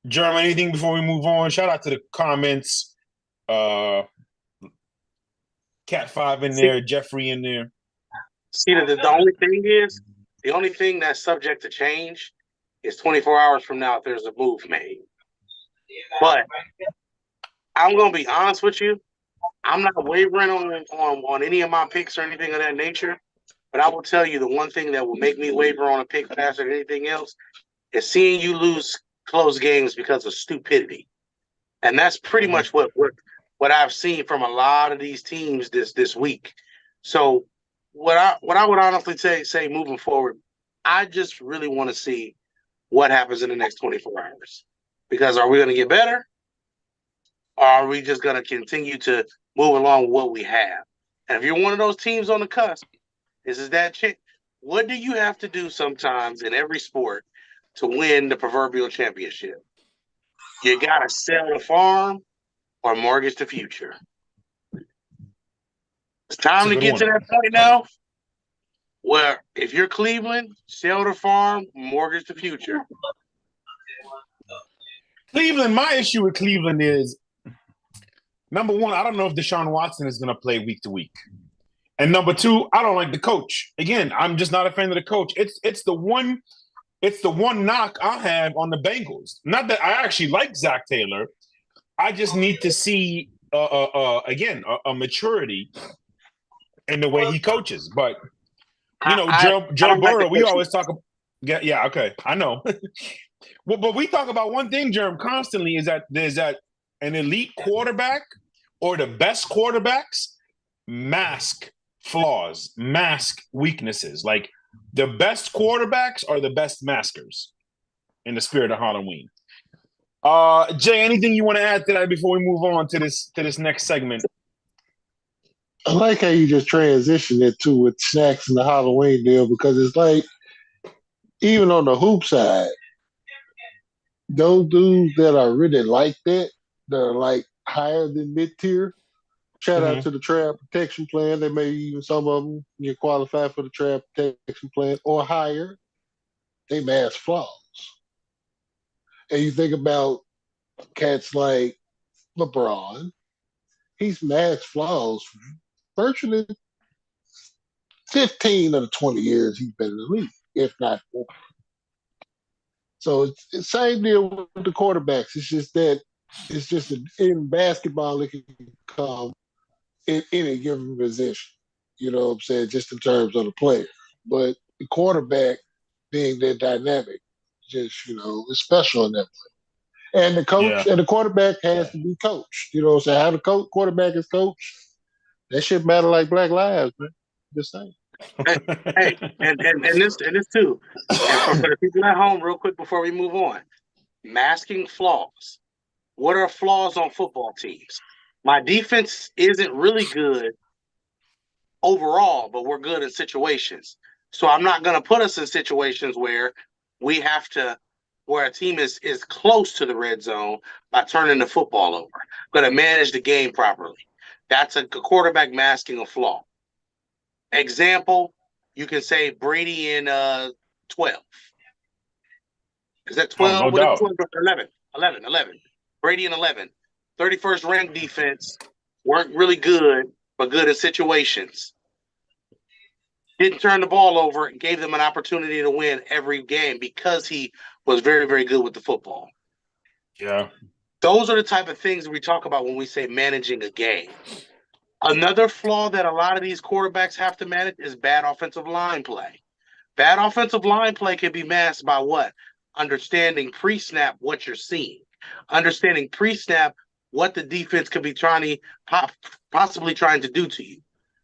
Jeremy, anything before we move on? Shout out to the comments. Cat 5 in there, Jeffrey in there. See, the only thing that's subject to change is 24 hours from now if there's a move made. But I'm gonna be honest with you. I'm not wavering on any of my picks or anything of that nature. But I will tell you the one thing that will make me waver on a pick faster than anything else is seeing you lose close games because of stupidity. And that's pretty much what I've seen from a lot of these teams this week. So what I would honestly say moving forward, I just really want to see what happens in the next 24 hours. Because are we going to get better? Or are we just going to continue to move along with what we have? And if you're one of those teams on the cusp, this is that chick. What do you have to do sometimes in every sport to win the proverbial championship? You got to sell the farm or mortgage the future. It's time to get to that point now where if you're Cleveland, sell the farm, mortgage the future. Cleveland, my issue with Cleveland is, number one, I don't know if Deshaun Watson is going to play week to week. And number two, I don't like the coach. Again, I'm just not a fan of the coach. It's the one knock I have on the Bengals. Not that I actually like Zach Taylor. I just need to see a maturity in the way he coaches. But Joe Burrow, we always talk about. Yeah, okay, I know. Well, but we talk about one thing, Jerm, constantly is that there's an elite quarterback or the best quarterbacks mask flaws, mask weaknesses. Like the best quarterbacks are the best maskers in the spirit of Halloween. Jay, anything you want to add to that before we move on to this next segment? I like how you just transitioned it too with snacks and the Halloween deal, because it's like, even on the hoop side, those dudes that are really like that are like higher than mid-tier, shout out to the Trap Protection Plan. They may even, some of them, you qualify for the Trap Protection Plan or higher. They mask flaws. And you think about cats like LeBron, he's masked flaws virtually 15 of the 20 years he's been in the league, if not more. So it's the same deal with the quarterbacks. It's just in basketball, it can come in any given position. You know what I'm saying? Just in terms of the player. But the quarterback being that dynamic, just, is special in that play. And the coach and the quarterback has to be coached. You know what I'm saying? How the quarterback is coached, that shit matter like Black Lives, man. Just saying. Hey, and this too. And for the people at home, real quick before we move on, masking flaws. What are flaws on football teams? My defense isn't really good overall, but we're good in situations. So I'm not going to put us in situations where we have to, where a team is close to the red zone by turning the football over. Going to manage the game properly. That's a quarterback masking a flaw. Example, you can say Brady in 12. Is that 12? Oh, no doubt. 11. Brady in 11. 31st ranked defense, weren't really good, but good in situations. Didn't turn the ball over and gave them an opportunity to win every game because he was very, very good with the football. Yeah. Those are the type of things we talk about when we say managing a game. Another flaw that a lot of these quarterbacks have to manage is bad offensive line play. Bad offensive line play can be masked by what? Understanding pre-snap what you're seeing. Understanding pre-snap what the defense could be possibly trying to do to you.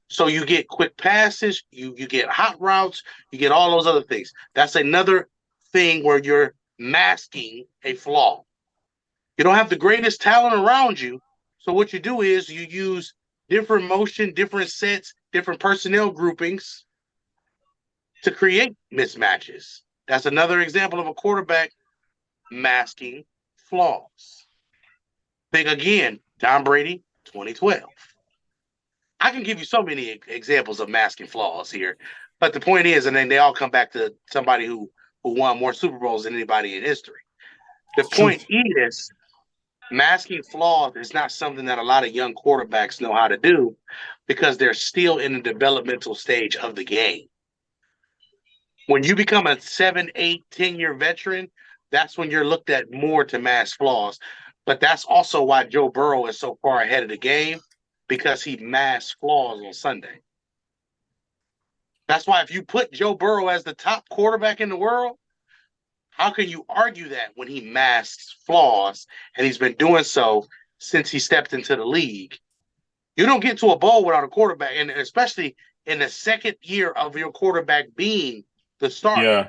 So you get quick passes, you get hot routes, you get all those other things. That's another thing where you're masking a flaw. You don't have the greatest talent around you. So what you do is you use different motion, different sets, different personnel groupings to create mismatches. That's another example of a quarterback masking flaws. Think again, Tom Brady, 2012. I can give you so many examples of masking flaws here, but the point is, and then they all come back to somebody who won more Super Bowls than anybody in history. The point is, masking flaws is not something that a lot of young quarterbacks know how to do because they're still in the developmental stage of the game. When you become a 7, 8, 10-year veteran, that's when you're looked at more to mask flaws. But that's also why Joe Burrow is so far ahead of the game, because he masks flaws on Sunday. That's why if you put Joe Burrow as the top quarterback in the world, how can you argue that when he masks flaws, and he's been doing so since he stepped into the league? You don't get to a bowl without a quarterback, and especially in the second year of your quarterback being the starter. Yeah.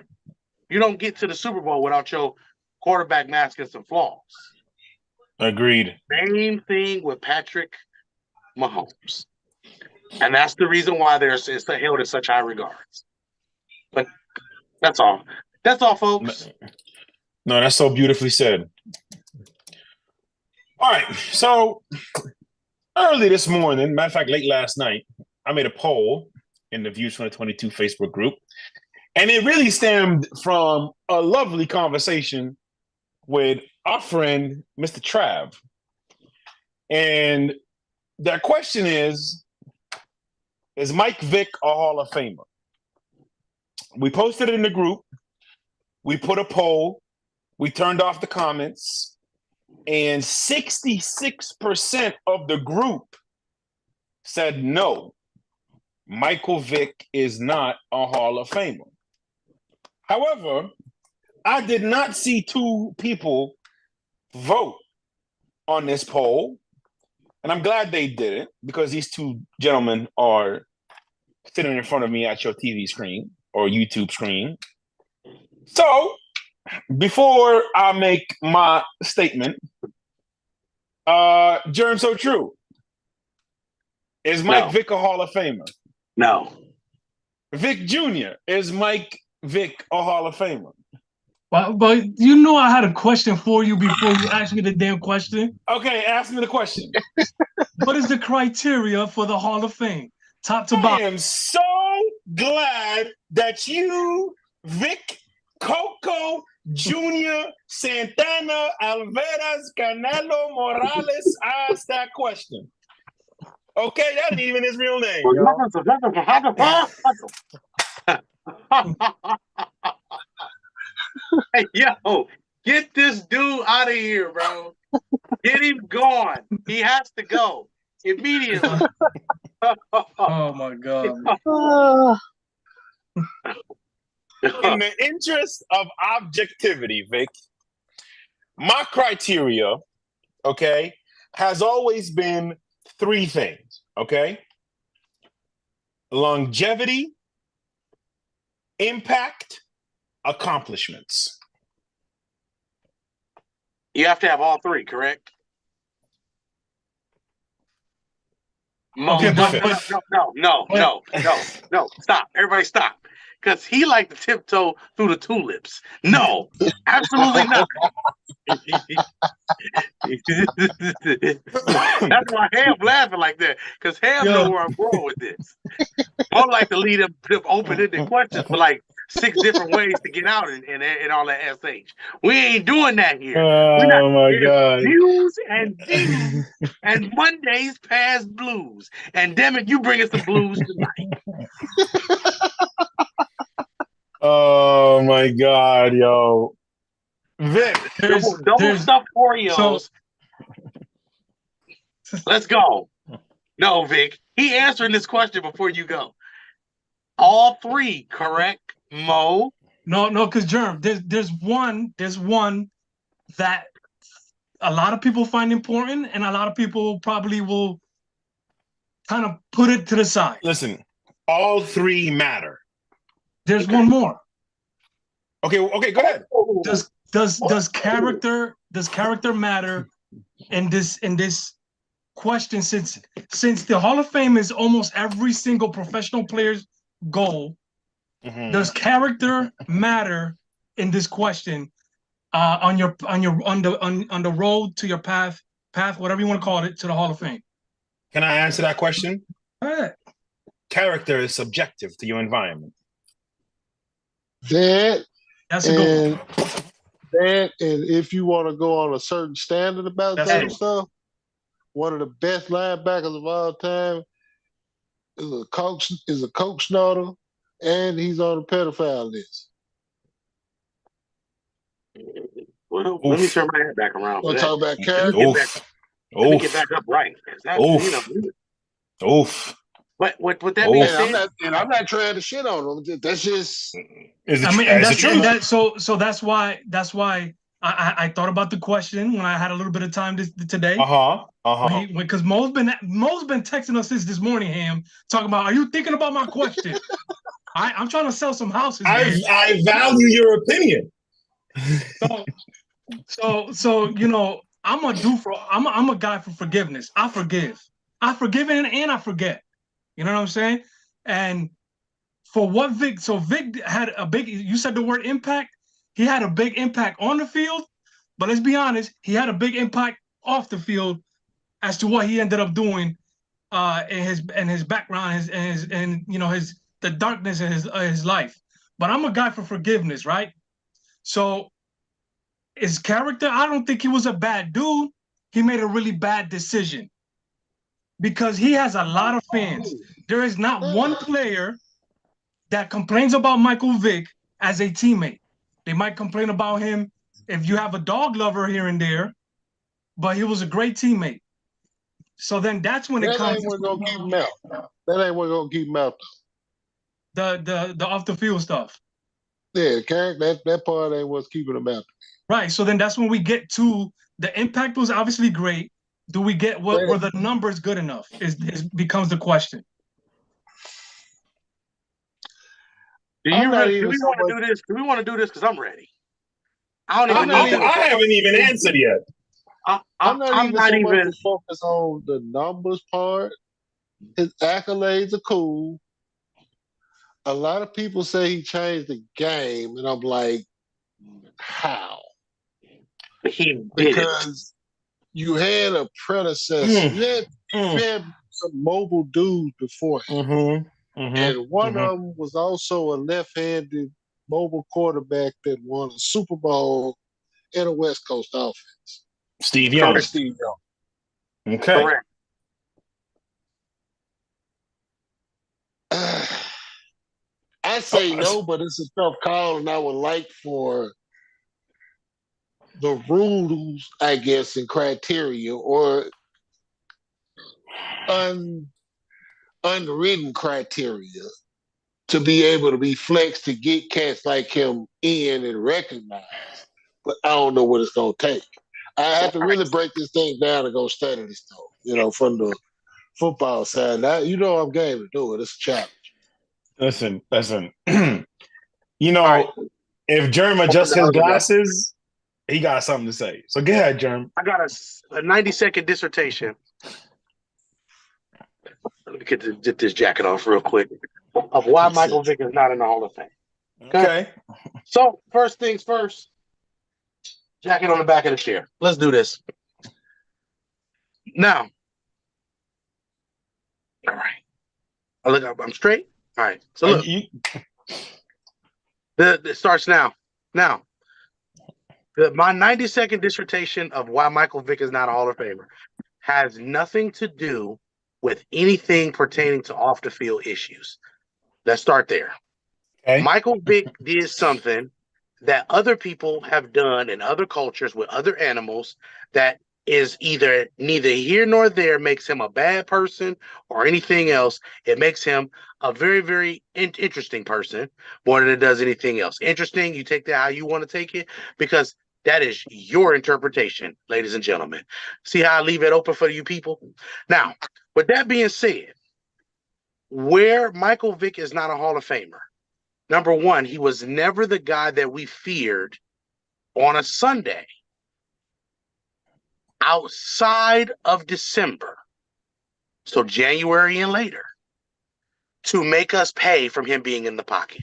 You don't get to the Super Bowl without your quarterback masking some flaws. Agreed. Same thing with Patrick Mahomes. And that's the reason why it's held in such high regards. But that's all. That's all, folks. No, that's so beautifully said. All right. So early this morning, matter of fact, late last night, I made a poll in the Views 2022 Facebook group. And it really stemmed from a lovely conversation with our friend, Mr. Trav. And that question is Mike Vick a Hall of Famer? We posted it in the group. We put a poll. We turned off the comments. And 66% of the group said no. Michael Vick is not a Hall of Famer. However, I did not see two people vote on this poll, and I'm glad they didn't, because these two gentlemen are sitting in front of me at your TV screen or YouTube screen. So, before I make my statement, Germ So True, is Mike Vick a Hall of Famer? No. Vic Jr., is Mike Vick a Hall of Famer? But you know I had a question for you before you asked me the damn question. Okay, ask me the question. What is the criteria for the Hall of Fame? Top to bottom. I am so glad that you, Vic Coco Jr., Santana, Alvarez, Canelo, Morales asked that question. Okay, that ain't even his real name. Hey, yo, get this dude out of here, bro. Get him gone. He has to go immediately. Oh my God. In the interest of objectivity, Vic, my criteria, okay, has always been three things, okay? Longevity, impact, accomplishments. You have to have all three, correct? Okay, No. Stop. Everybody stop. Because he liked to tiptoe through the tulips. No, absolutely not. That's why Ham laughing like that. Because Ham know where I'm going with this. I like to lead him open-ended questions for like 6 different ways to get out and all that SH. We ain't doing that here. Oh my God. Views and views and Mondays past blues. And damn it, you bring us the blues tonight. Oh my God, yo. Vic, double stuffed Oreos. Let's go. No, Vic. He answering this question before you go. All three, correct? Mo. No, because Germ, there's one that a lot of people find important, and a lot of people probably will kind of put it to the side. Listen, all three matter. There's one more. Okay, go ahead. Does character matter in this question, since the Hall of Fame is almost every single professional player's goal? Mm-hmm. Does character matter in this question on the road to your path, whatever you want to call it, to the Hall of Fame? Can I answer that question? All right. Character is subjective to your environment. That's a good one. That, and if you want to go on a certain standard about that stuff, one of the best linebackers of all time is a coach snorter, and he's on the pedophile list. Well, let me turn my head back around. We'll talk about character. Let me get back up right. Oof. But with that being said, I'm not trying to shit on them. That's just so that's why I thought about the question when I had a little bit of time today. Because Mo's been texting us this morning, Ham, talking about, are you thinking about my question? I'm trying to sell some houses. I value your opinion. So you know, I'm a guy for forgiveness. I forgive and I forget. You know what I'm saying? And for what Vic had a big, you said the word impact. He had a big impact on the field, but let's be honest, he had a big impact off the field as to what he ended up doing in his background, the darkness in his life. But I'm a guy for forgiveness, right? So his character, I don't think he was a bad dude. He made a really bad decision because he has a lot of fans. There is not one player that complains about Michael Vick as a teammate. They might complain about him if you have a dog lover here and there, but he was a great teammate. So then that's when it comes. That ain't what's gonna keep him out. That ain't what's gonna keep him out. The off the field stuff. Yeah, that part ain't what's keeping him out. Right. So then that's when we get to the impact was obviously great. Do we get were the numbers good enough? Is becomes the question. Do we want to do this? Do we want to do this? Because I'm ready. I haven't even answered yet. I'm not even focused on the numbers part. His accolades are cool. A lot of people say he changed the game, and I'm like, how? Because you had a predecessor. You had some mobile dudes before him. And one of them was also a left-handed mobile quarterback that won a Super Bowl in a West Coast offense. Steve Young. Okay. Correct. I say no, but it's a tough call, and I would like for the rules, I guess, and criteria or unwritten criteria to be able to be flexed to get cats like him in and recognized. But I don't know what it's going to take. I have to really break this thing down and go study this though, from the football side. Now, I'm game to do it. It's a challenge. Listen. If Germ adjusts his glasses, he got something to say. So go ahead, Germ. I got a 90-second dissertation. Let me get this jacket off real quick of why Michael Vick is not in the Hall of Fame. Okay. So first things first, jacket on the back of the chair. Let's do this. Now, all right. I look up. I'm straight. All right. So look, it starts now. Now, my 90-second dissertation of why Michael Vick is not a Hall of Famer has nothing to do with anything pertaining to off the field issues. Let's start there. Okay. Michael Vick did something that other people have done in other cultures with other animals that is either neither here nor there, makes him a bad person or anything else. It makes him a very, very interesting person more than it does anything else. Interesting, you take that how you want to take it, because that is your interpretation, ladies and gentlemen. See how I leave it open for you people? Now, with that being said, where Michael Vick is not a Hall of Famer, number one, he was never the guy that we feared on a Sunday outside of December, so January and later, to make us pay from him being in the pocket.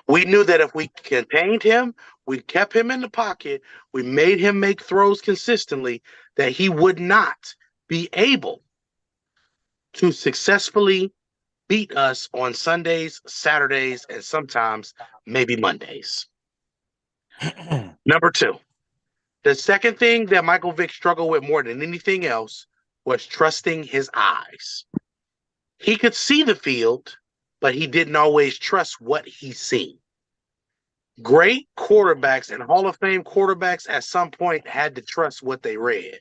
We knew that if we contained him, we kept him in the pocket, we made him make throws consistently, that he would not be able to successfully beat us on Sundays, Saturdays, and sometimes maybe Mondays. Number two, the second thing that Michael Vick struggled with more than anything else was trusting his eyes. He could see the field, but he didn't always trust what he seen. Great quarterbacks and Hall of Fame quarterbacks at some point had to trust what they read.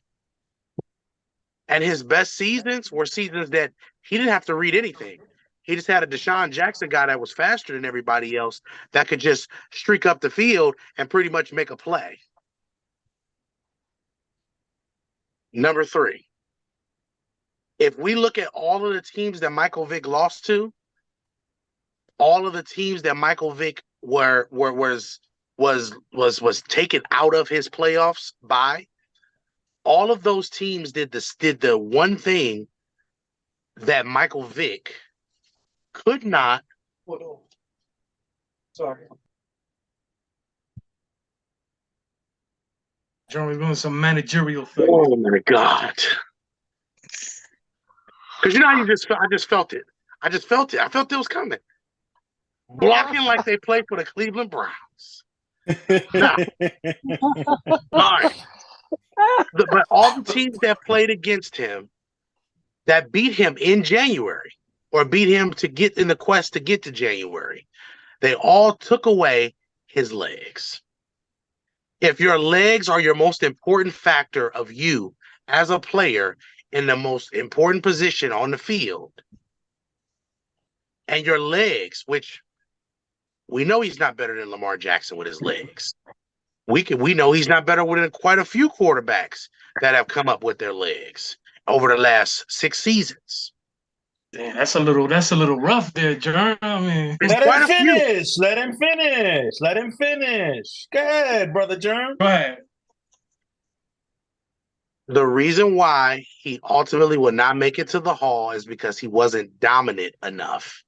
And his best seasons were seasons that he didn't have to read anything. He just had a Deshaun Jackson guy that was faster than everybody else that could just streak up the field and pretty much make a play. Number three, if we look at all of the teams that Michael Vick lost to, all of the teams that Michael Vick was taken out of his playoffs by, all of those teams did the one thing that Michael Vick could not. Sorry. Jeremy's doing some managerial thing. Oh my God. Because you know how I just felt it. I felt it was coming. Blocking like they play for the Cleveland Browns. Now, all right. But all the teams that played against him, that beat him in January, or beat him to get in the quest to get to January, they all took away his legs. If your legs are your most important factor of you as a player in the most important position on the field, and your legs, which we know he's not better than Lamar Jackson with his legs. We know he's not better than quite a few quarterbacks that have come up with their legs over the last 6 seasons. Damn, that's a little rough there, Jerm. I mean, let him finish. Let him finish. Let him finish. Go ahead, brother Jerm. Go ahead. The reason why he ultimately would not make it to the Hall is because he wasn't dominant enough.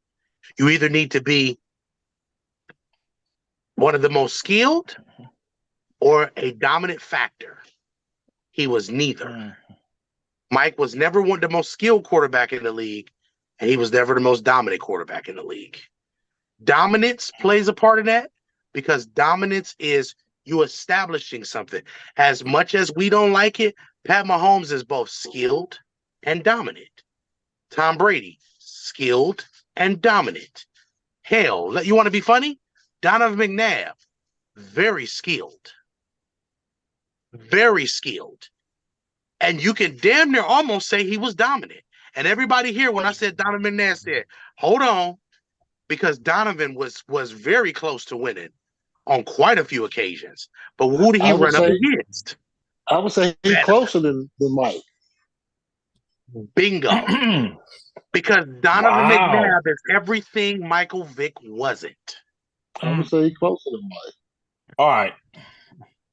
You either need to be one of the most skilled or a dominant factor. He was neither. Mike was never the most skilled quarterback in the league, and he was never the most dominant quarterback in the league. Dominance plays a part of that, because dominance is you establishing something. As much as we don't like it, Pat Mahomes is both skilled and dominant. Tom Brady, skilled and dominant. Hell, you want to be funny? Donovan McNabb, very skilled. Very skilled. And you can damn near almost say he was dominant. And everybody here, when I said Donovan McNabb, said, hold on, because Donovan was very close to winning on quite a few occasions. But who did he run up against? I would say he's closer than Mike. Bingo. Because Donovan McNabb is everything Michael Vick wasn't. I would say he's closer than Mike. All right.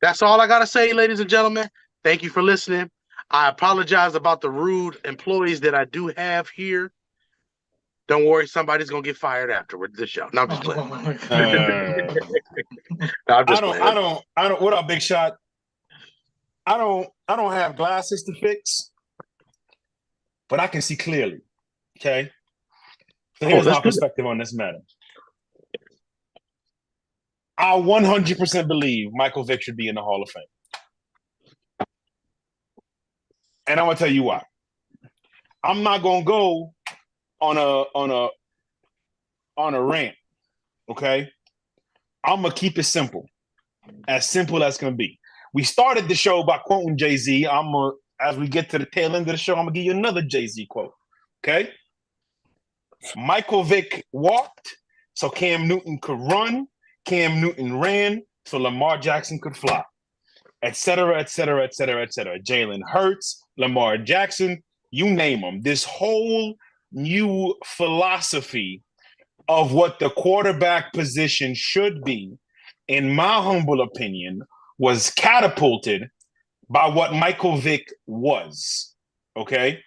That's all I got to say, ladies and gentlemen. Thank you for listening. I apologize about the rude employees that I do have here. Don't worry, somebody's gonna get fired afterwards. This show. No, I'm just playing. I don't. What up, Big Shot? I don't have glasses to fix, but I can see clearly. Okay. So here's my perspective on this matter. I 100% believe Michael Vick should be in the Hall of Fame. And I'm gonna tell you why. I'm not gonna go on a rant, okay? I'm gonna keep it simple as can be. We started the show by quoting Jay-Z. As we get to the tail end of the show, I'm gonna give you another Jay-Z quote. Okay. Michael Vick walked so Cam Newton could run. Cam Newton ran so Lamar Jackson could fly. Et cetera, et cetera, et cetera, et cetera. Jalen Hurts, Lamar Jackson, you name them. This whole new philosophy of what the quarterback position should be, in my humble opinion, was catapulted by what Michael Vick was. Okay?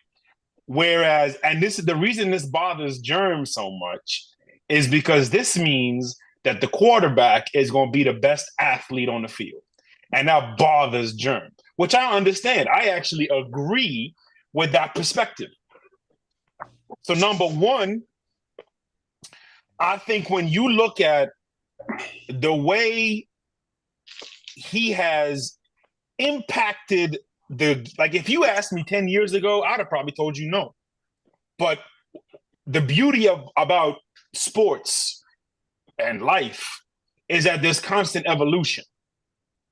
Whereas, and this is the reason this bothers Germ so much, is because this means that the quarterback is going to be the best athlete on the field. And that bothers Germ, which I understand. I actually agree with that perspective. So number one, I think when you look at the way he has impacted like if you asked me 10 years ago, I'd have probably told you no. But the beauty about sports and life is that there's constant evolution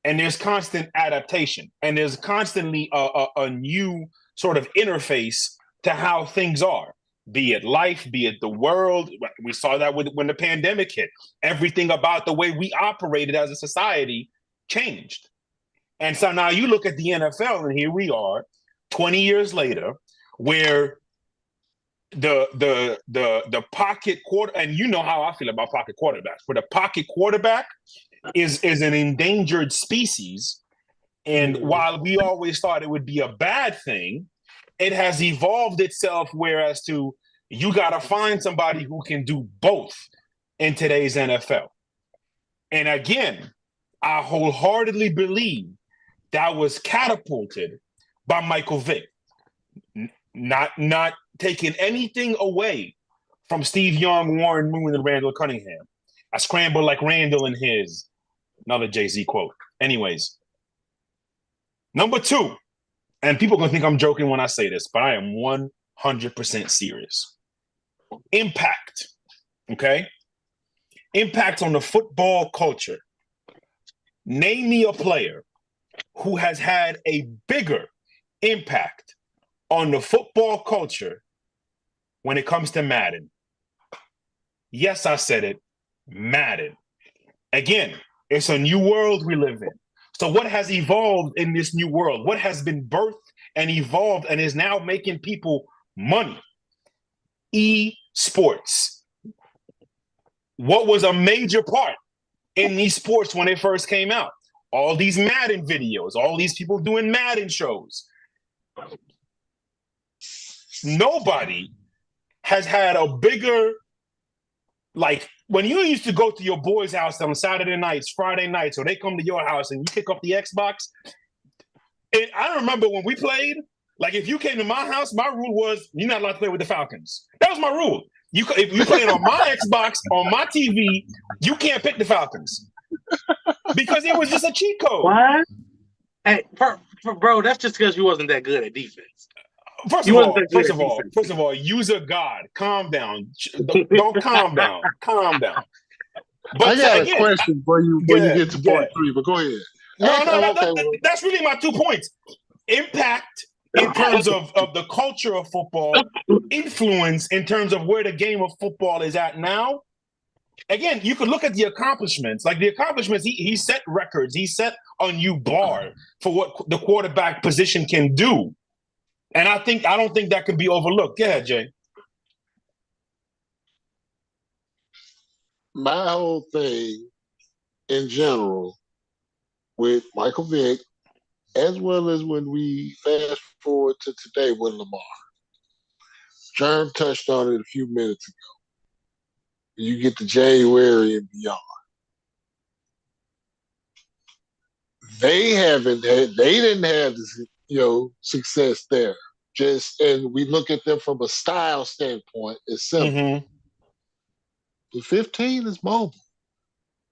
and there's constant adaptation and there's constantly a new sort of interface to how things are, be it life, be it the world. We saw that when the pandemic hit. Everything about the way we operated as a society changed. And so now you look at the NFL, and here we are, 20 years later, where the pocket quarter, and you know how I feel about pocket quarterbacks, where the pocket quarterback is an endangered species. And while we always thought it would be a bad thing, it has evolved itself, whereas to you got to find somebody who can do both in today's NFL. And again, I wholeheartedly believe that was catapulted by Michael Vick. Not taking anything away from Steve Young, Warren Moon, and Randall Cunningham. I scramble like Randall in his. Another Jay-Z quote. Anyways, number two, and people are going to think I'm joking when I say this, but I am 100% serious. Impact, okay? Impact on the football culture. Name me a player who has had a bigger impact on the football culture when it comes to Madden. Yes, I said it, Madden. Again, it's a new world we live in. So what has evolved in this new world? What has been birthed and evolved and is now making people money? Esports. What was a major part in these sports when it first came out? All these Madden videos, all these people doing Madden shows. Nobody has had a bigger, like when you used to go to your boy's house on Saturday nights, Friday nights, or they come to your house and you pick up the Xbox. And I remember when we played, like if you came to my house, my rule was you're not allowed to play with the Falcons. That was my rule. If you played on my Xbox, on my TV, you can't pick the Falcons. Because it was just a cheat code. What? Hey, bro, that's just because you wasn't that good at defense. First of all, use a God. Calm down. Don't calm down. Calm down. But I got a question for you when you get to part three, but go ahead. That's really my 2 points. Impact in terms of the culture of football, influence in terms of where the game of football is at now. Again, you could look at the accomplishments. Like the accomplishments, he set records. He set a new bar for what the quarterback position can do. And I don't think that can be overlooked. Go ahead, Jay. My whole thing in general with Michael Vick, as well as when we fast forward to today with Lamar. Germ touched on it a few minutes ago. You get to January and beyond. They didn't have this, success there. And we look at them from a style standpoint, it's simple. Mm-hmm. The 15 is mobile.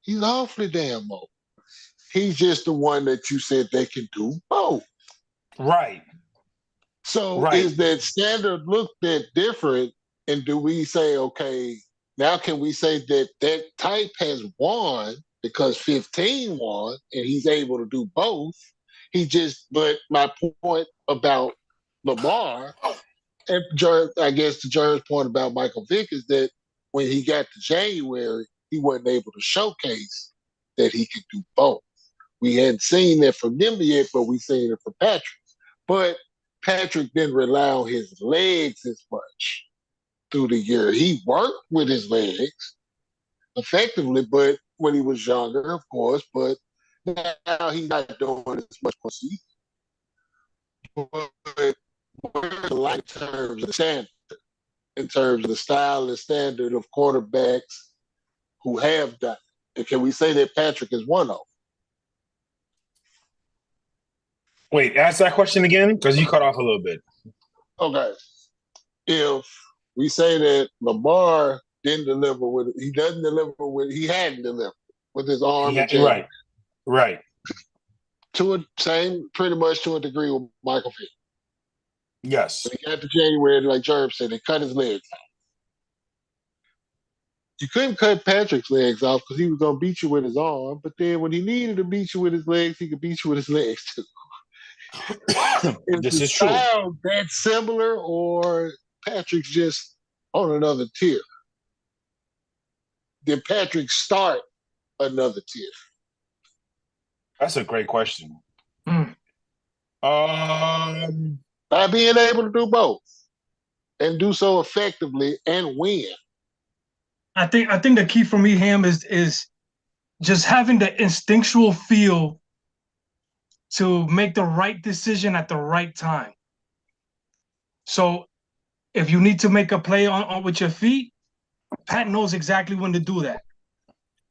He's awfully damn mobile. He's just the one that you said they can do both. Right. So is that standard looked at different? And do we say, okay, Now can we say that type has won because 15 won and he's able to do both? But my point about Lamar, and I guess to Jerm's point about Michael Vick is that when he got to January, he wasn't able to showcase that he could do both. We hadn't seen that from them yet, but we seen it from Patrick. But Patrick didn't rely on his legs as much through the year. He worked with his legs effectively, but when he was younger, of course, but now he's not doing as much season. But in terms of the standard, in terms of the style and standard of quarterbacks who have done it. And can we say that Patrick is one of them? Wait, ask that question again, because you cut off a little bit. Okay. If we say that Lamar didn't deliver he hadn't delivered with his arm and right. Right. Pretty much to a degree with Michael Vick. Yes. When he got to January, like Jerm said, they cut his legs off. You couldn't cut Patrick's legs off because he was going to beat you with his arm, but then when he needed to beat you with his legs, he could beat you with his legs too. This is true. That similar, or Patrick's just on another tier? Did Patrick start another tier? That's a great question. By being able to do both and do so effectively and win. I think the key for me, Ham, is just having the instinctual feel to make the right decision at the right time. So if you need to make a play on with your feet, Pat knows exactly when to do that.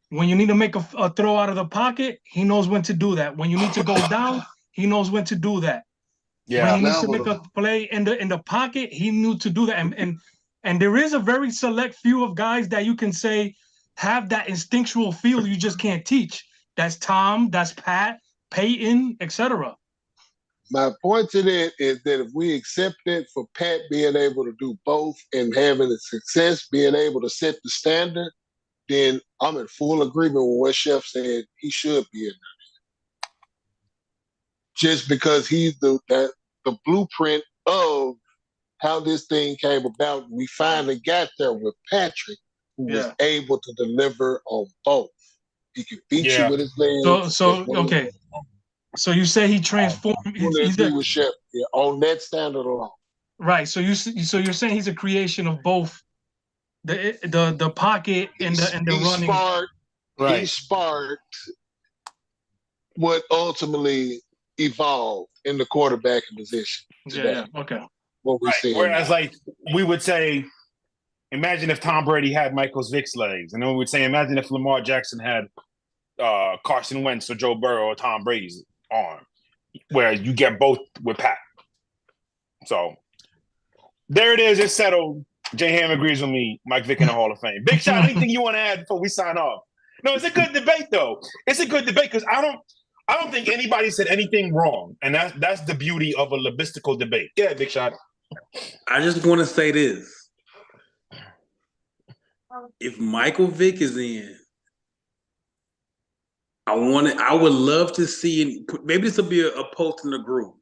When you need to make a throw out of the pocket, he knows when to do that. When you need to go down, he knows when to do that. Yeah. When he needs to make a play in the pocket, he knew to do that. And there is a very select few of guys that you can say have that instinctual feel you just can't teach. That's Tom, that's Pat, Peyton, etc. My point to that is that if we accept it for Pat being able to do both and having a success, being able to set the standard, then I'm in full agreement with what Chef said. He should be in there. Just because he's the blueprint of how this thing came about. We finally got there with Patrick, who was able to deliver on both. He could beat you with his legs. Okay. So you say he transformed. He's with Chef on that standard alone. Right. So you're saying he's a creation of both the pocket and the running. He sparked what ultimately evolved in the quarterbacking position today. Yeah. Okay. What we see. Whereas, like, we would say, imagine if Tom Brady had Michael Vick's legs, and then we would say, imagine if Lamar Jackson had Carson Wentz or Joe Burrow or Tom Brady's arm, where you get both with Pat. So there it is. It's settled. J Ham agrees with me. Mike Vick in the Hall of Fame. Big Shot, anything you want to add before we sign off? No, it's a good debate, though. It's a good debate because I don't think anybody said anything wrong, and that's the beauty of a logistical debate. Yeah, Big Shot. I just want to say this. If Michael Vick is in, I would love to see, maybe this will be a post in the group.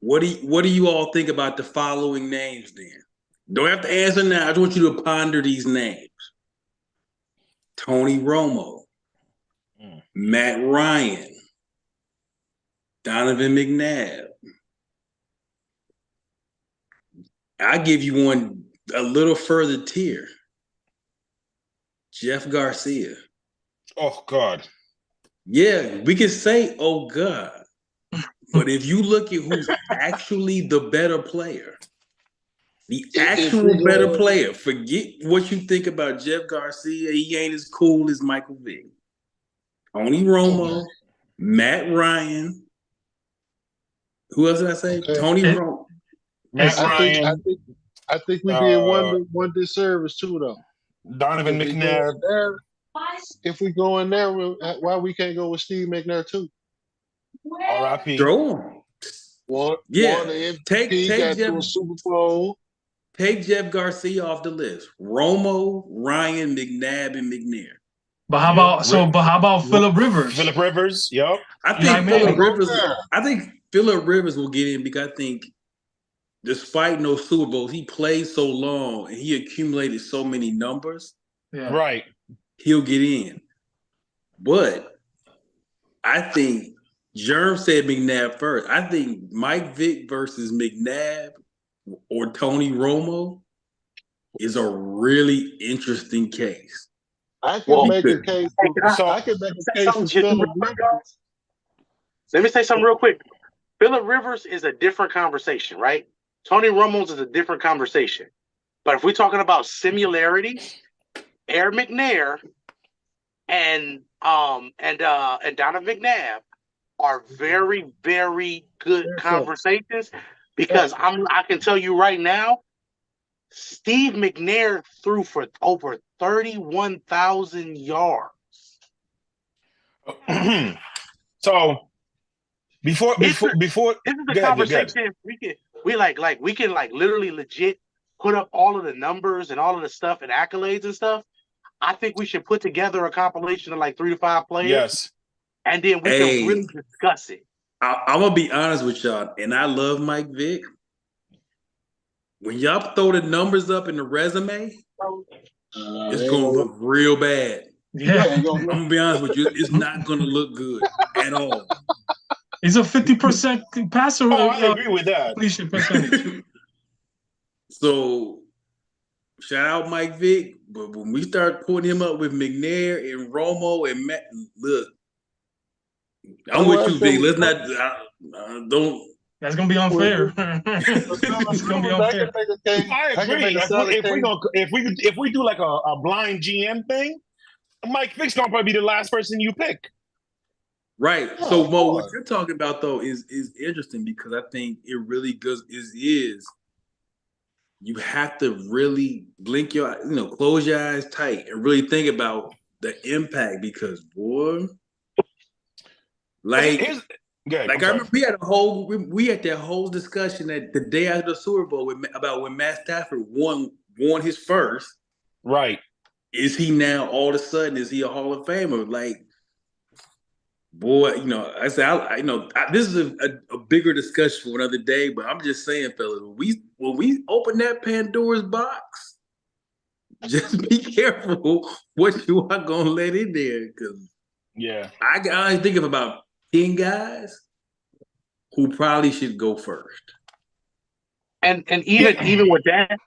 What do you all think about the following names then? Don't have to answer now. I just want you to ponder these names. Tony Romo, Matt Ryan, Donovan McNabb. I give you one a little further tier. Jeff Garcia. Oh, God. Yeah, we can say, oh, God. But if you look at who's actually the better player, forget what you think about Jeff Garcia. He ain't as cool as Michael Vick. Tony Romo, Matt Ryan. Who else did I say? Okay. Tony Romo. Matt Ryan. I think we did one disservice too, though. Donovan McNabb. If we go in there, why we can't go with Steve McNair too? R.I.P. Throw him. Take Jeff to a Super Bowl. Take Jeff Garcia off the list. Romo, Ryan, McNabb, and McNair. But how about Phillip Rivers? Phillip Rivers, yep. I think Phillip Rivers will get in because I think despite no Super Bowls, he played so long and he accumulated so many numbers. Yeah. Right. He'll get in. But I think Germ said McNabb first. I think Mike Vick versus McNabb or Tony Romo is a really interesting case. I can make a case. I can make a case for Phillip Rivers. Let me say something real quick. Phillip Rivers is a different conversation, right? Tony Romo's is a different conversation. But if we're talking about similarity, Air McNair and Donovan McNabb are very, very good conversations because I can tell you right now, Steve McNair threw for over 31,000 yards. So before this is a conversation we can literally legit put up all of the numbers and all of the stuff and accolades and stuff. I think we should put together a compilation of like 3 to 5 players. Yes. And then we can really discuss it. I'm gonna be honest with y'all, and I love Mike Vick. When y'all throw the numbers up in the resume, it's gonna look real bad. Yeah, I'm gonna be honest with you, it's not gonna look good at all. He's a 50% passer. I agree with that. Completion percentage. So, shout out Mike Vick, but when we start putting him up with McNair and Romo and Matt, look, I'm with you, Vic. Let's not don't. That's gonna be unfair. It's gonna be unfair. I agree. If we do like a blind GM thing, Mike Vick's gonna probably be the last person you pick. Right. So, Mo, what you're talking about though is interesting because I think it really does is you have to really blink your close your eyes tight and really think about the impact because boy, I remember we had that whole discussion at the day after the Super Bowl about when Matt Stafford won his first. Right. Is he now all of a sudden is he a Hall of Famer? Like, boy, I said this is a bigger discussion for another day, but I'm just saying, fellas, when we open that Pandora's box, just be careful what you are gonna let in there, because I think of about 10 guys who probably should go first. And even with that,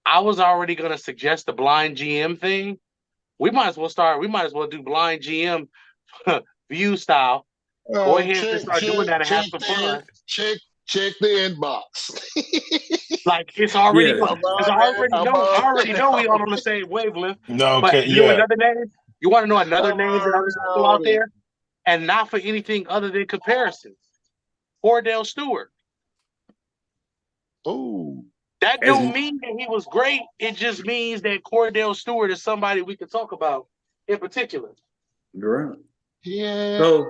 I was already gonna suggest the blind GM thing. We might as well do blind GM view style. Go ahead and start doing that and have some fun. Check the inbox. Like it's already I already know we all on the same wavelength. No, but okay, another name? You want to know another name that I was still out there? And not for anything other than comparisons. Cordell Stewart. Oh. That don't mean that he was great. It just means that Cordell Stewart is somebody we can talk about in particular. Right. Yeah. So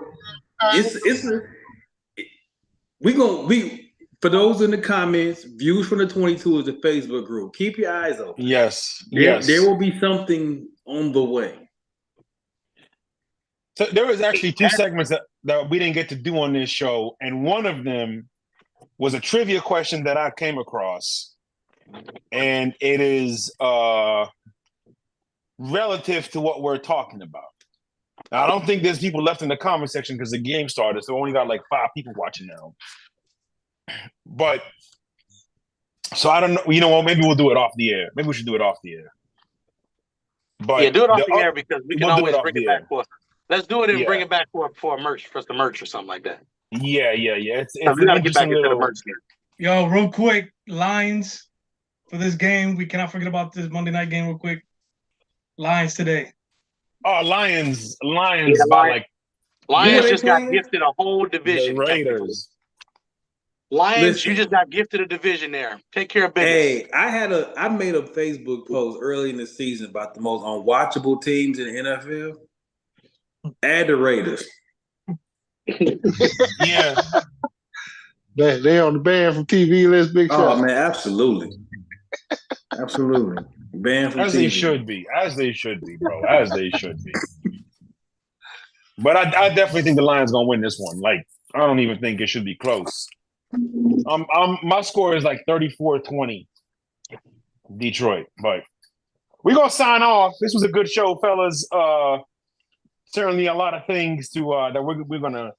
for those in the comments, Views from the 22 is the Facebook group. Keep your eyes open. Yes. There will be something on the way. So there was actually 2 segments that we didn't get to do on this show, and one of them was a trivia question that I came across, and it is relative to what we're talking about. Now, I don't think there's people left in the comment section because the game started, so we only got like 5 people watching now. But so I don't know. You know what? Maybe we'll do it off the air. Maybe we should do it off the air. But do it off the air because we can always bring it back for. Let's do it and bring it back for the merch or something like that. Yeah. It's we gotta get back into the merch here. Yo, real quick, lines for this game. We cannot forget about this Monday night game real quick. Lions today. Oh, Lions Lions just got gifted a whole division. The Raiders. Lions, you just got gifted a division there. Take care of business. Hey, I made a Facebook post early in the season about the most unwatchable teams in the NFL. Add the Raiders. Yeah. They on the ban from TV list, Big Shot. Oh man, absolutely, absolutely. Banned from As TV. they should be. As they should be, bro. As they should be. But I definitely think the Lions gonna win this one. Like, I don't even think it should be close. My score is like 34-20, Detroit. But we're gonna sign off. This was a good show, fellas. Certainly a lot of things to that we're gonna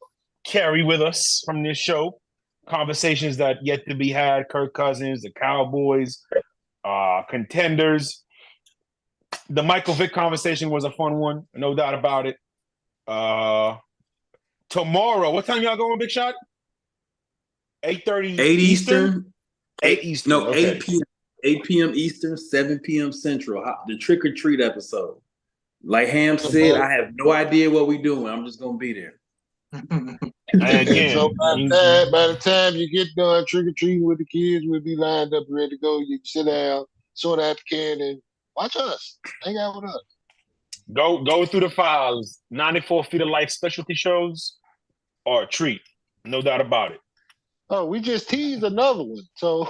carry with us from this show. Conversations that yet to be had. Kirk Cousins, the Cowboys, contenders. The Michael Vick conversation was a fun one, no doubt about it. Tomorrow, what time y'all going, Big Shot? 8:30 8 Eastern. 8 Eastern. No, okay. 8 p.m. 8 p.m. Eastern, 7 p.m. Central. The trick or treat episode. Like Ham said, I have no idea what we're doing. I'm just gonna be there. And again, so by the time you get done trick or treating with the kids, we'll be lined up ready to go. You can sit down, sort out the can, and watch us. Hang out with us. Go through the files. 94 Feet of Life specialty shows are a treat. No doubt about it. Oh, we just teased another one. So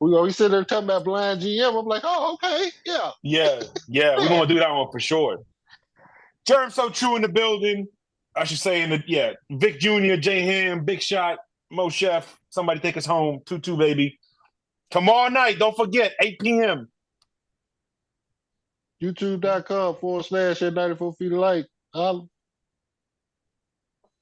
we sit there talking about Blind GM. I'm like, oh, okay, yeah. Yeah. We're gonna do that one for sure. Germ So True in the building. I should say Vic Jr., J Ham, Big Shot, Mo Chef. Somebody take us home. 2-2, baby. Tomorrow night, don't forget, 8 p.m. YouTube.com/94 Feet of Light.